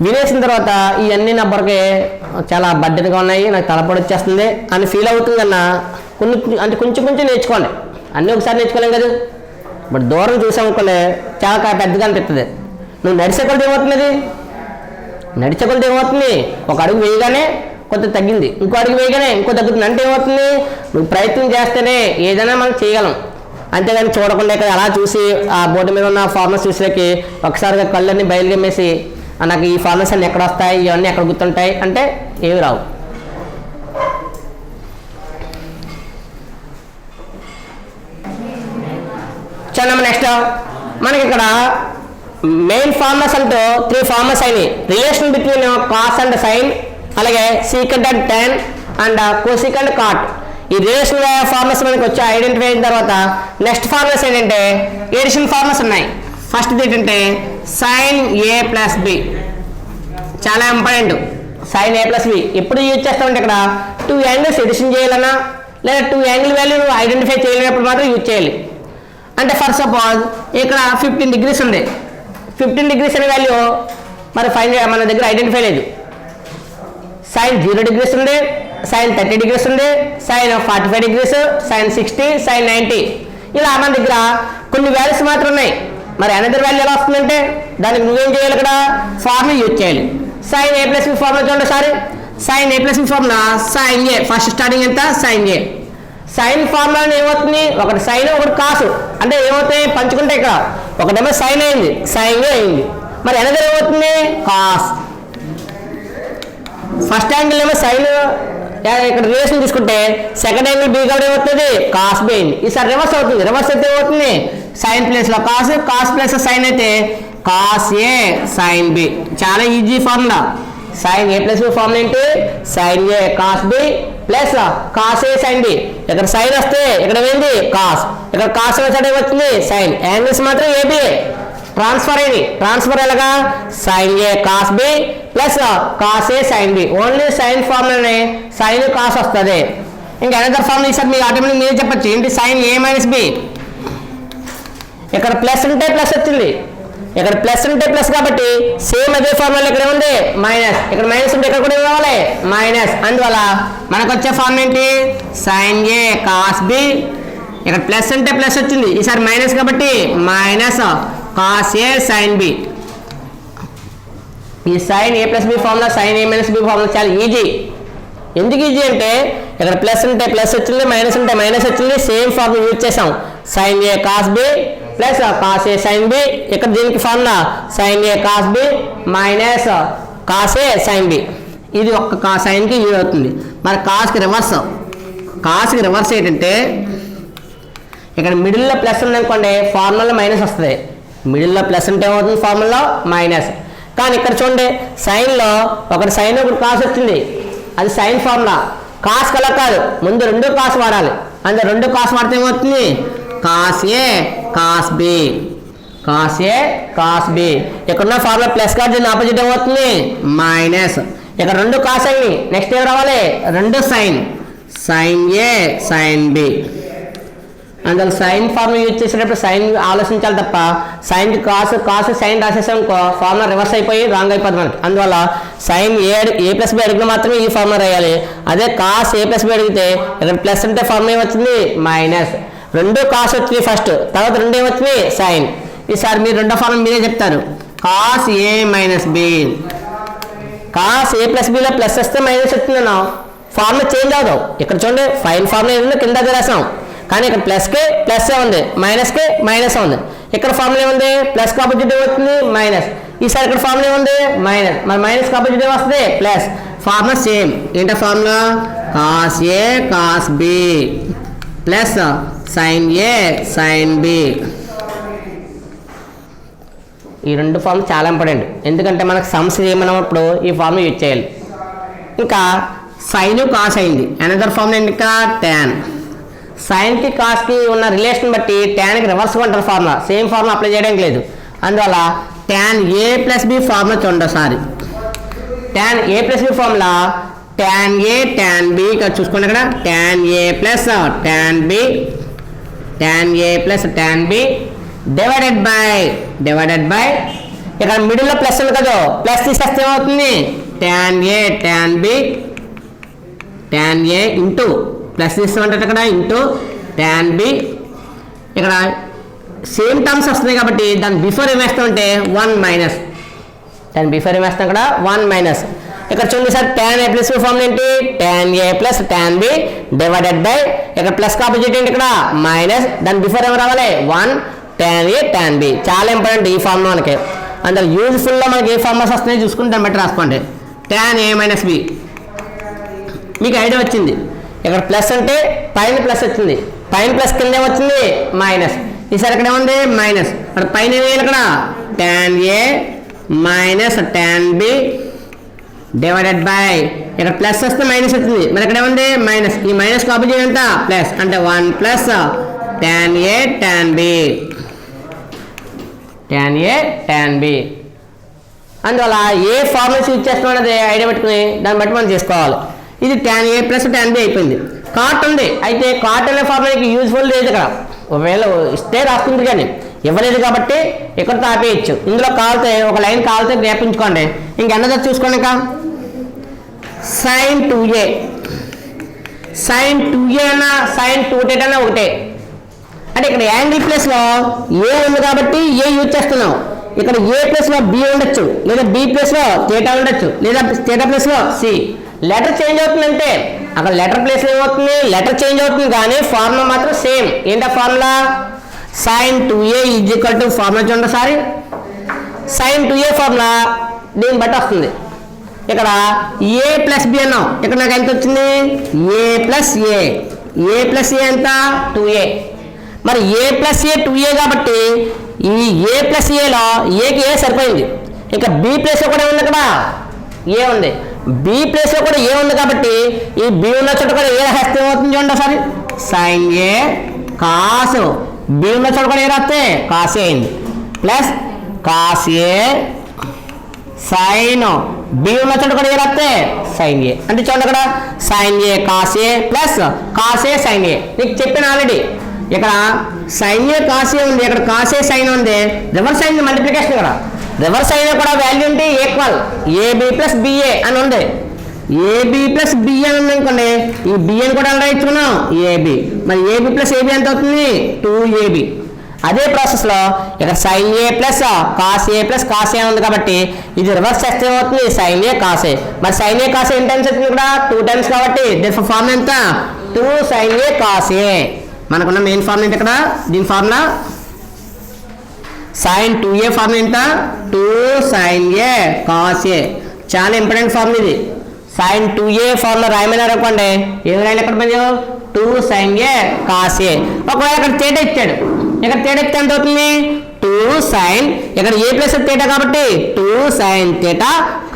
వినేసిన తర్వాత ఇవన్నీ నా బొరకే చాలా బడ్డెన్గా ఉన్నాయి, నాకు తలపడి వచ్చేస్తుంది అని ఫీల్ అవుతుందన్న కొంచెం నేర్చుకోండి. అన్నీ ఒకసారి నేర్చుకోలేం కదా. బట్ దూరం చూసామనుకోండి చాలా పెద్దగా అనిపిస్తుంది. నువ్వు నడిచే కొలది ఏమవుతుంది ఒక అడుగు వేయగానే కొంత తగ్గింది, ఇంకో అడుగు వేయగానే ఇంకో తగ్గుతుంది. అంటే ఏమవుతుంది నువ్వు ప్రయత్నం చేస్తేనే ఏదైనా మనం చేయగలం. అంతేగాని చూడకుండా ఇక్కడ అలా చూసి ఆ బోర్డు మీద ఉన్న ఫార్ములాస్ చూసేకి ఒకసారిగా కళ్ళన్నీ బయలుగమ్మేసి నాకు ఈ ఫార్ములాస్ అన్నీ ఎక్కడ వస్తాయి, ఇవన్నీ ఎక్కడ గుర్తుంటాయి అంటే ఏవి రావు. చూడండి నెక్స్ట్ మనకి ఇక్కడ మెయిన్ ఫార్ములాస్ అంటూ 3 ఫార్ములాస్ అయినాయి. Relation between cos and sine, అలాగే secant and tan and cosecant cot. ఈ రిలేషన్ ఫార్ములాస్ మనకి వచ్చి ఐడెంటిఫై అయిన తర్వాత నెక్స్ట్ ఫార్ములాస్ ఏంటంటే ఎడిషన్ ఫార్ములాస్ ఉన్నాయి. ఫస్ట్ ఏంటంటే సైన్ ఏ ప్లస్ బి, చాలా important. Sine A plus B ఎప్పుడు యూజ్ చేస్తామంటే ఇక్కడ 2 యాంగిల్స్ ఎడిషన్ చేయాలన్నా లేదా 2 యాంగిల్ వాల్యూ ఐడెంటిఫై చేయలేనప్పుడు మాత్రం యూజ్ చేయాలి. అంటే ఫర్ సపోజ్ ఇక్కడ 15 degrees ఉంది, 15 degrees అనే వాల్యూ మరి ఫైన్ మన దగ్గర ఐడెంటిఫై లేదు. సైన్ 0 degrees ఉంది, సైన్ 30 degrees ఉంది, సైన్ 45 degrees, సైన్ 60, సైన్ 90, ఇలా మన దగ్గర కొన్ని వాల్యూస్ మాత్రం ఉన్నాయి. మరి అనదర్ వాల్యూ ఎలా వస్తుందంటే దానికి నువ్వేం చేయాలి, ఇక్కడ ఫార్ములా యూజ్ చేయాలి. Sign A plus B formula చూడండి ఒకసారి. Sign A plus B formula sine A, first starting ఎంత సైన్ ఏ. సైన్ ఫార్ములా ఏమవుతుంది, ఒకటి సైన్ ఒకటి కాసు, అంటే ఏమవుతాయి పంచుకుంటే ఇక్కడ ఒకటేమో సైన్ అయింది, సైన్ ఏ అయింది. మరి అనదర్ ఏమవుతుంది కాస్. ఫస్ట్ యాంగిల్ ఏమో సైన్, ఇక్కడ రిలేషన్ తీసుకుంటే సెకండ్ యాంగిల్ బి కాబట్టి ఏమవుతుంది కాస్ బి అయింది. ఈసారి రివర్స్ అవుతుంది, రివర్స్ అయితే ఏమవుతుంది సైన్ ప్లేస్లో కాస్, కాస్ ప్లేస్ సైన్ అయితే కాస్ ఏ సైన్ బి. చాలా easy formula. Sine A plus B formula ఏంటి sine A cos B plus cos A sine B. ఇక్కడ సైన్ వస్తే ఇక్కడ ఏంటి కాస్, ఇక్కడ కాస్ వచ్చే వచ్చింది సైన్. యాంగిల్స్ మాత్రం ఏబి ట్రాన్స్ఫర్ అయింది. ట్రాన్స్ఫర్ ఎలాగా sine A cos B plus cos A sine B. Only sine ఫార్ములానే సైన్ కాస్ వస్తుంది. ఇంకా అనదర్ ఫార్ములా ఈసారి మీరు ఆటోమేటిక్ మీరే చెప్పచ్చు ఏంటి సైన్ ఏ మైనస్ బి. ఇక్కడ ప్లస్ ఉంటే ప్లస్ వచ్చింది, ఇక్కడ ప్లస్ ఉంటే ప్లస్ కాబట్టి సేమ్ అదే ఫార్ములా ఇక్కడ ఉంది మైనస్, ఇక్కడ మైనస్ ఉంటే ఇక్కడ కూడా ఏం కావాలి మైనస్. అందువల్ల మనకు వచ్చే ఫార్ములా ఏంటి సైన్ ఏ కాస్ బి. ఇక్కడ ప్లస్ అంటే ప్లస్ వచ్చింది, ఈసారి మైనస్ కాబట్టి minus cos A sine B. ఈ sine A plus B formula sine A minus B formula చాలా ఈజీ. ఎందుకు ఈజీ అంటే ఇక్కడ ప్లస్ ఉంటే ప్లస్ వచ్చింది, మైనస్ ఉంటే మైనస్ వచ్చింది, సేమ్ ఫార్ములా యూజ్ చేసాం sine A cos B plus cos A sine B. ఇక్కడ దీనికి formula sine A cos B minus cos A sine B. ఇది ఒక్క సైన్కి యూజ్ అవుతుంది. మరి కాస్కి రివర్స్, కాస్కి రివర్స్ ఏంటంటే ఇక్కడ మిడిల్లో ప్లస్ ఉందనుకోండి ఫార్ములా మైనస్ వస్తుంది. మిడిల్లో ప్లస్ ఉంటే ఏమవుతుంది ఫార్ములా మైనస్. కానీ ఇక్కడ చూడండి సైన్లో ఒకటి సైన్ ఒకటి కాస్ వచ్చింది, అది సైన్ ఫార్ములా. కాస్ కలా కాదు, ముందు 2 కాస్ వాడాలి. అంటే 2 కాస్ వాడితే ఏమవుతుంది cos A cos B, cos A cos B. ఇక్కడున్న ఫార్ములా ప్లస్ కాదు, దీని ఆపోజిట్ ఏమవుతుంది మైనస్. ఇక్కడ 2 కాస్ అయింది, నెక్స్ట్ ఏం రావాలి 2 sign, sign A sine B. అందువల్ల సైన్ ఫార్ములా యూజ్ చేసేటప్పుడు సైన్ ఆలోచించాలి తప్ప సైన్కి కాసు, కాసు సైన్ రాసేసాం అనుకో ఫార్ములా రివర్స్ అయిపోయి రాంగ్ అయిపోతుంది మనకి. అందువల్ల సైన్ ఏ ప్లస్ బి అడిగిన మాత్రమే ఈ ఫార్ములా రాయాలి. అదే కాస్ ఏ ప్లస్ బి అడిగితే ఇక్కడ ప్లస్ అంటే ఫార్ములా ఏమొచ్చింది మైనస్. 2 కాస్ వచ్చింది ఫస్ట్, తర్వాత 2 ఏమొచ్చింది సైన్. ఈసారి మీరు రెండో ఫార్ములా మీరే చెప్తారు cos A minus B. Cos A plus బిలో ప్లస్ వస్తే మైనస్ వచ్చిందన్నా ఫార్ములా చేంజ్ అవుతావు. ఇక్కడ చూడండి ఫైన్ ఫార్ములా ఏముంది కింద రాసాం, కానీ ఇక్కడ ప్లస్కి ప్లస్ ఉంది, మైనస్కి మైనస్ ఉంది. ఇక్కడ ఫార్ములా ఏముంది ప్లస్ ఆపోజిట్ అవుతుంది మైనస్. ఈసారి ఇక్కడ ఫార్ములా ఏముంది మైనస్, మరి మైనస్ ఆపోజిట్ వస్తుంది ప్లస్. ఫార్ములా సేమ్ ఏంటో formula cos A cos B plus sine A sine B. ఈ 2 ఫార్ములా చాలా ఇంపార్టెంట్, ఎందుకంటే మనకు సమ్స్ చేయమన్నప్పుడు ఈ ఫార్ములా యూజ్ చేయాలి. ఇంకా సైన్ కాస్ అయింది, అనదర్ ఫార్ములా ఏంటి ఇంకా ట్యాన్. సైన్కి కాస్కి ఉన్న రిలేషన్ బట్టి ట్యాన్కి రివర్స్గా ఉంటుంది ఫార్ములా, సేమ్ ఫార్ములా అప్లై చేయడానికి లేదు. అందువల్ల tan A plus B formula చూడండి ఒకసారి. Tan A plus B formula tan A tan B. ఇక్కడ చూసుకోండి, ఇక్కడ tan A plus tan B, tan A plus tan B divided by ఇక్కడ మిడిల్లో ప్లస్ ఉంది కదా, ప్లస్ తీసేస్తే ఏమవుతుంది tan A tan B, tan A into plus తీస్తామంటే ఇక్కడ ఇంటూ ట్యాన్ బి. ఇక్కడ సేమ్ టర్మ్స్ వస్తున్నాయి కాబట్టి దాని బిఫోర్ ఏం వేస్తామంటే 1 మైనస్, దాని బిఫోర్ ఏం వేస్తాం ఇక్కడ 1 మైనస్. ఇక్కడ చూడండి sir tan a plus formula ఏంటి tan a plus tan b divided by ఇక్కడ ప్లస్ ఆపోజిట్ ఏంటి ఇక్కడ మైనస్ దాని బిఫోర్ ఏం రావాలి 1 tan a tan b చాలా ఇంపార్టెంట్ ఈ ఫార్ములా మనకి అందులో యూజ్ఫుల్గా మనకి ఏ ఫార్ములాస్ వస్తున్నాయో చూసుకుని దాన్ని బట్టి రాసుకోండి tan a మైనస్ b మీకు ఐడియా వచ్చింది ఇక్కడ ప్లస్ అంటే పైన ప్లస్ వచ్చింది పైన ప్లస్ కింద వచ్చింది మైనస్ ఈసారి ఇక్కడ ఏముంది మైనస్ అక్కడ పైన ఏమేయాలి ఇక్కడ tan a minus tan b divided by ఇక్కడ ప్లస్ వస్తే మైనస్ వచ్చింది మరి ఇక్కడ ఏముంది మైనస్ ఈ మైనస్ ఆపోజిట్ ఎంత ప్లస్ అంటే 1 plus tan a tan b tan a tan b అందువల్ల ఏ ఫార్ములాస్ యూజ్ చేస్తున్నాం అనేది ఐడియా పెట్టుకుని దాన్ని బట్టి మనం చేసుకోవాలి ఇది tan a plus tan b అయిపోయింది కాట్ ఉంది అయితే కాట్ అనే ఫార్ములాకి యూజ్ఫుల్ లేదు ఇక్కడ ఒకవేళ ఇస్తే రాస్తుంది కానీ ఇవ్వలేదు కాబట్టి ఇక్కడ ఆపేయచ్చు ఇందులో కాలితే ఒక లైన్ కాలితే జ్ఞాపించుకోండి ఇంకెన్నదో చూసుకోండి ఇంకా sin 2a అన్న sin 2θ అన్న ఒకటే అంటే ఇక్కడ యాంగిల్ ప్లేస్లో ఏ ఉంది కాబట్టి ఏ యూజ్ చేస్తున్నాం ఇక్కడ ఏ ప్లేస్లో బి ఉండొచ్చు లేదా బి ప్లేస్లో θ ఉండొచ్చు లేదా θ ప్లేస్లో సి లెటర్ చేంజ్ అవుతుందంటే అక్కడ లెటర్ ప్లేస్లో ఏమవుతుంది లెటర్ చేంజ్ అవుతుంది కానీ ఫార్ములా మాత్రం సేమ్ ఏంటా formula sin 2a is equal to formula చూడండి సారీ sin 2a ఫార్ములా దీన్ని బట్టి వస్తుంది ఇక్కడ ఏ ప్లస్ బి అన్నాం ఇక్కడ నాకు ఎంత వచ్చింది ఏ ప్లస్ ఏ ఎంత 2a మరి ఏ ప్లస్ ఏ 2a కాబట్టి ఈ ఏ ప్లస్ ఏలో ఏకి ఏ సరిపోయింది ఇంకా బి ప్లేస్లో కూడా ఉంది ఇక్కడ ఏ ఉంది బి ప్లేస్లో కూడా ఏ ఉంది కాబట్టి ఈ బి ఉన్న చోట కూడా ఏ రాస్తే ఏమవుతుంది చూడండి ఒకసారి sin a కాస్ బి ఉన్న చోట కూడా ఏ రాస్తే కాస్ ఏ అయింది plus cos A sine B ఉన్న చోట కూడా ఏ రాస్తే sin a అంటే చూడండి ఇక్కడ sin a cos A plus cos A sin a నీకు చెప్పాను ఆల్రెడీ ఇక్కడ sin a కాస్ ఏ ఉంది ఇక్కడ కాస్ ఏ సైన్ ఉంది రివర్స్ అయింది మల్టిప్లికేషన్ ఇక్కడ రివర్స్ అయినా కూడా వాల్యూ ఏంటి ఈక్వల్ ఏబి ప్లస్ బిఏ అని ఉంది ఏబి ప్లస్ బిఏ అని ఉంది అనుకోండి ఈ బిఏని కూడా ఎలా ఇచ్చుకున్నాం ఏబి మరి ఏబి ప్లస్ ఏబి ఎంత అవుతుంది 2ab అదే ప్రాసెస్లో ఇక్కడ sin a plus cos A plus cos ఏ ఉంది కాబట్టి ఇది రివర్స్ చేస్తే ఏమవుతుంది sin a కాస్ ఏ మరి sin a కాస్ ఏ ఎన్ని టైమ్స్ వచ్చింది కూడా 2 టైమ్స్ కాబట్టి దీని ఫార్ములా ఎంత 2 sin a కాస్ ఏ మనకున్న మెయిన్ ఫార్ములా ఏంటి ఇక్కడ దీని ఫార్ములా sin 2a ఫార్ములా ఎంత 2 sin a cos a చాలా ఇంపార్టెంట్ ఫార్ములా ఇది sin 2a ఫార్ములా రాయమన్నారు అనుకోండి ఏం రాయాలి ఎక్కడ పని 2 sin a cos a ఒకవేళ ఇక్కడ θ ఇచ్చాడు ఇక్కడ θ ఇస్తే ఎంత అవుతుంది 2 sin ఇక్కడ a ప్లస్ θ కాబట్టి 2 sin θ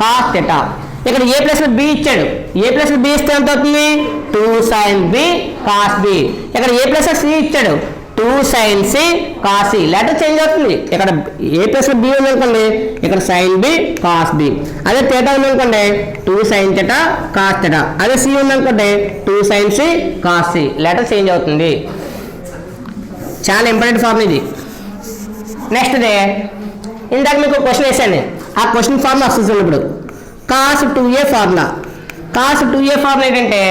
cos θ ఇక్కడ a ప్లస్ b ఇచ్చాడు a ప్లస్ b ఇస్తే ఎంత అవుతుంది 2 sin b cos b ఇక్కడ a ప్లస్ c ఇచ్చాడు 2 sin c cos c letter change అవుతుంది ఇక్కడ a ప్లస్ b ఉంది అనుకోండి ఇక్కడ sin b cos b అదే θ ఉంది అనుకోండి 2 sin θ cos θ అదే c ఉంది అనుకోండి 2 sin c cos c letter change అవుతుంది చాలా ఇంపార్టెంట్ ఫార్ములా ఇది నెక్స్ట్ డే ఇందాక మీకు క్వశ్చన్ వేసాను ఆ క్వశ్చన్ ఫార్ములా వస్తుంది ఇప్పుడు cos 2a formula cos 2a formula ఏంటంటే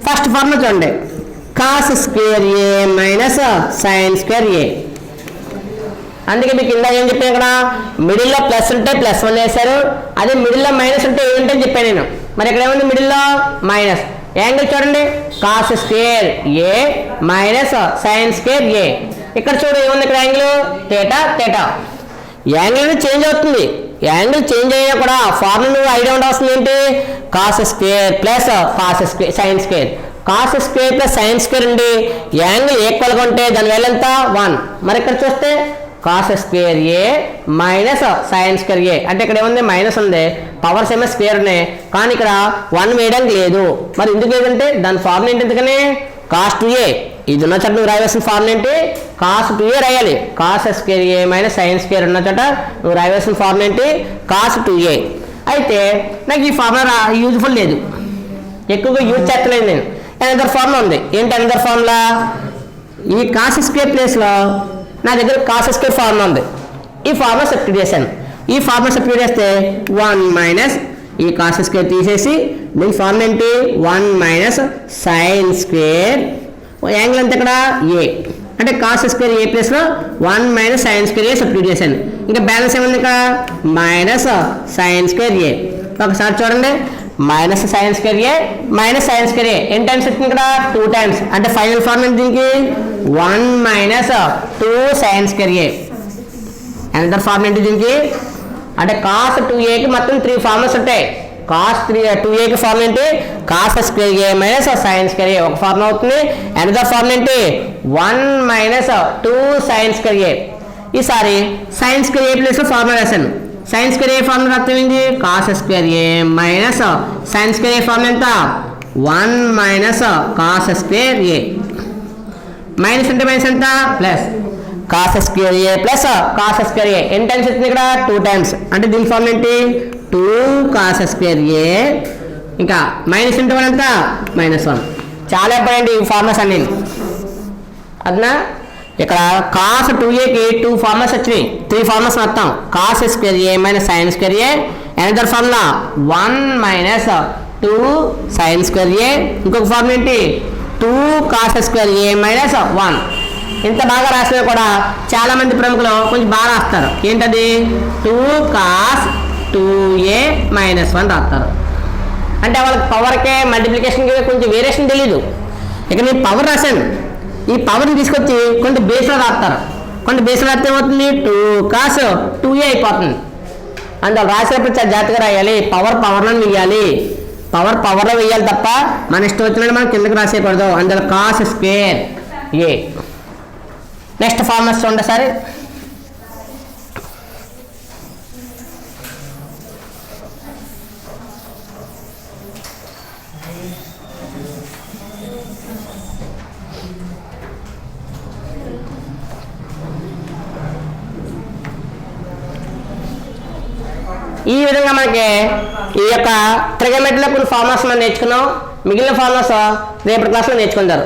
ఫస్ట్ ఫార్ములా చూడండి cos square a minus sin square a అందుకే మీకు ఇందాక ఏం చెప్పాను ఇక్కడ మిడిల్లో ప్లస్ ఉంటే ప్లస్ 1 వేశారు అదే మిడిల్లో మైనస్ ఉంటే ఏంటని చెప్పాను నేను మరి ఇక్కడ ఏముంది మిడిల్లో మైనస్ యాంగిల్ చూడండి cos square a minus sin square a ఇక్కడ చూడు ఏముంది ఇక్కడ యాంగిల్ θ యాంగిల్ చేంజ్ అవుతుంది యాంగిల్ చేంజ్ అయినా కూడా ఫార్ములా ఐడియా ఉండాల్సింది ఏంటి cos square plus cos square sin square cos square plus sin square ఉండి యాంగిల్ ఈక్వల్గా ఉంటే దాని వాల్యూ ఎంత 1 మరి ఇక్కడ చూస్తే cos square a minus sin square a అంటే ఇక్కడ ఏముంది మైనస్ ఉంది పవర్స్ ఏమో స్క్వేర్ ఉన్నాయి కానీ ఇక్కడ 1 వేయడానికి లేదు మరి ఎందుకు లేదంటే దాని ఫార్ములా ఏంటి ఎందుకని cos 2a ఇది ఉన్న చోట నువ్వు రాయవలసిన ఫార్ములా ఏంటి cos 2a రాయాలి cos square a minus sin square ఉన్న చోట నువ్వు రాయవలసిన ఫార్ములా ఏంటి cos 2a అయితే నాకు ఈ ఫార్ములా యూజ్ఫుల్ లేదు ఎక్కువగా యూజ్ చేస్తలేదు నేను అనదర్ ఫార్ములా ఉంది ఏంటి అనదర్ ఫార్ములా ఈ cos స్క్వేర్ ప్లేస్లో నా దగ్గర cos స్క్వేర్ ఫార్ములా ఉంది ఈ ఫార్ములా సబ్స్టిట్యూట్ చేశాను ఈ ఫార్ములా సబ్స్టిట్యూట్ చేస్తే 1 మైనస్ ఈ cos స్క్వేర్ తీసేసి దీని ఫార్ములా ఏంటి 1 మైనస్ sin స్క్వేర్ యాంగిల్ అంతా ఇక్కడ a అంటే cos స్క్వేర్ a ప్లేస్లో 1 minus sin square a substitute చేశాను ఇంకా బ్యాలెన్స్ ఏముంది ఇక్కడ మైనస్ sin స్క్వేర్ a ఒకసారి చూడండి minus sine square A minus sine square ఏ ఎన్ని టైమ్స్ వచ్చింది ఇక్కడ 2 టైమ్స్ అంటే ఫైనల్ ఫార్మ్ ఏంటి దీనికి 1 minus 2 sine square A another form ఏంటి దీనికి అంటే కాస్ 2a కి మొత్తం 3 ఫార్మ్స్ ఉంటాయి కాస్ 2a కి ఫార్మ్ ఏంటి cos square A minus sine square ఏ ఒక ఫార్మ్ అవుతుంది అనదర్ ఫార్మ్ ఏంటి 1 మైనస్ 2 సైన్ స్క్వేర్ ఏ ఈసారి సైన్ స్క్వేర్ ఏ ప్లేస్ లో ఫార్ములా రాశాను సైన్ స్క్వేర్ ఏ ఫార్ములా అర్థం ఏంటి cos square A minus sine square A formula ఎంత 1 minus cos square A minus అంటే మైనస్ ఎంత ప్లస్ కాస్ స్క్వేర్ ఏ ప్లస్ కాస్ స్క్వేర్ ఏ ఎన్ని టైమ్స్ వచ్చింది ఇక్కడ 2 టైమ్స్ అంటే దీని ఫార్ములా ఏంటి 2 కాస్ స్క్వేర్ ఏ ఇంకా మైనస్ అంటే ఎంత -1 చాలా ఇంపార్టెంట్ ఈ ఫార్ములాస్ అన్ని అదనా ఇక్కడ కాస్ 2a కి 2 ఫార్ములాస్ వచ్చినాయి 3 ఫార్ములాస్ మొత్తం cos square A minus sine square A another formula 1 minus 2 sine square A ఇంకొక ఫార్ములా ఏంటి 2 కాస్ స్క్వేర్ ఏ మైనస్ 1 ఇంత బాగా రాసినా కూడా చాలా మంది ప్రముఖులు కొంచెం బాగా రాస్తారు ఏంటది 2 కాస్ 2a మైనస్ 1 రాస్తారు అంటే వాళ్ళకి పవర్కే మల్టిప్లికేషన్కి కొంచెం వేరియేషన్ తెలీదు ఇక నేను పవర్ రాశాను ఈ పవర్ని తీసుకొచ్చి కొంచెం బేస్లో రాస్తారు కొంచెం బేస్లో రాస్తే ఏమవుతుంది 2 కాస్ 2a అయిపోతుంది అందులో రాసేటప్పుడు చాలా జాగ్రత్తగా రాయాలి పవర్లో వేయాలి పవర్లో వేయాలి తప్ప మన ఇష్టం వచ్చినట్టు మనం కిందకి రాసేయకూడదు అందులో కాస్ స్క్వేర్ ఏ నెక్స్ట్ ఫార్ములాస్ చూడండి సరే ఈ విధంగా మనకి ఈ యొక్క ట్రిగోనోమెట్రీలో కొన్ని ఫార్ములాస్ మనం నేర్చుకున్నాం మిగిలిన ఫార్ములాస్ రేపటి క్లాస్లో నేర్చుకుంటారు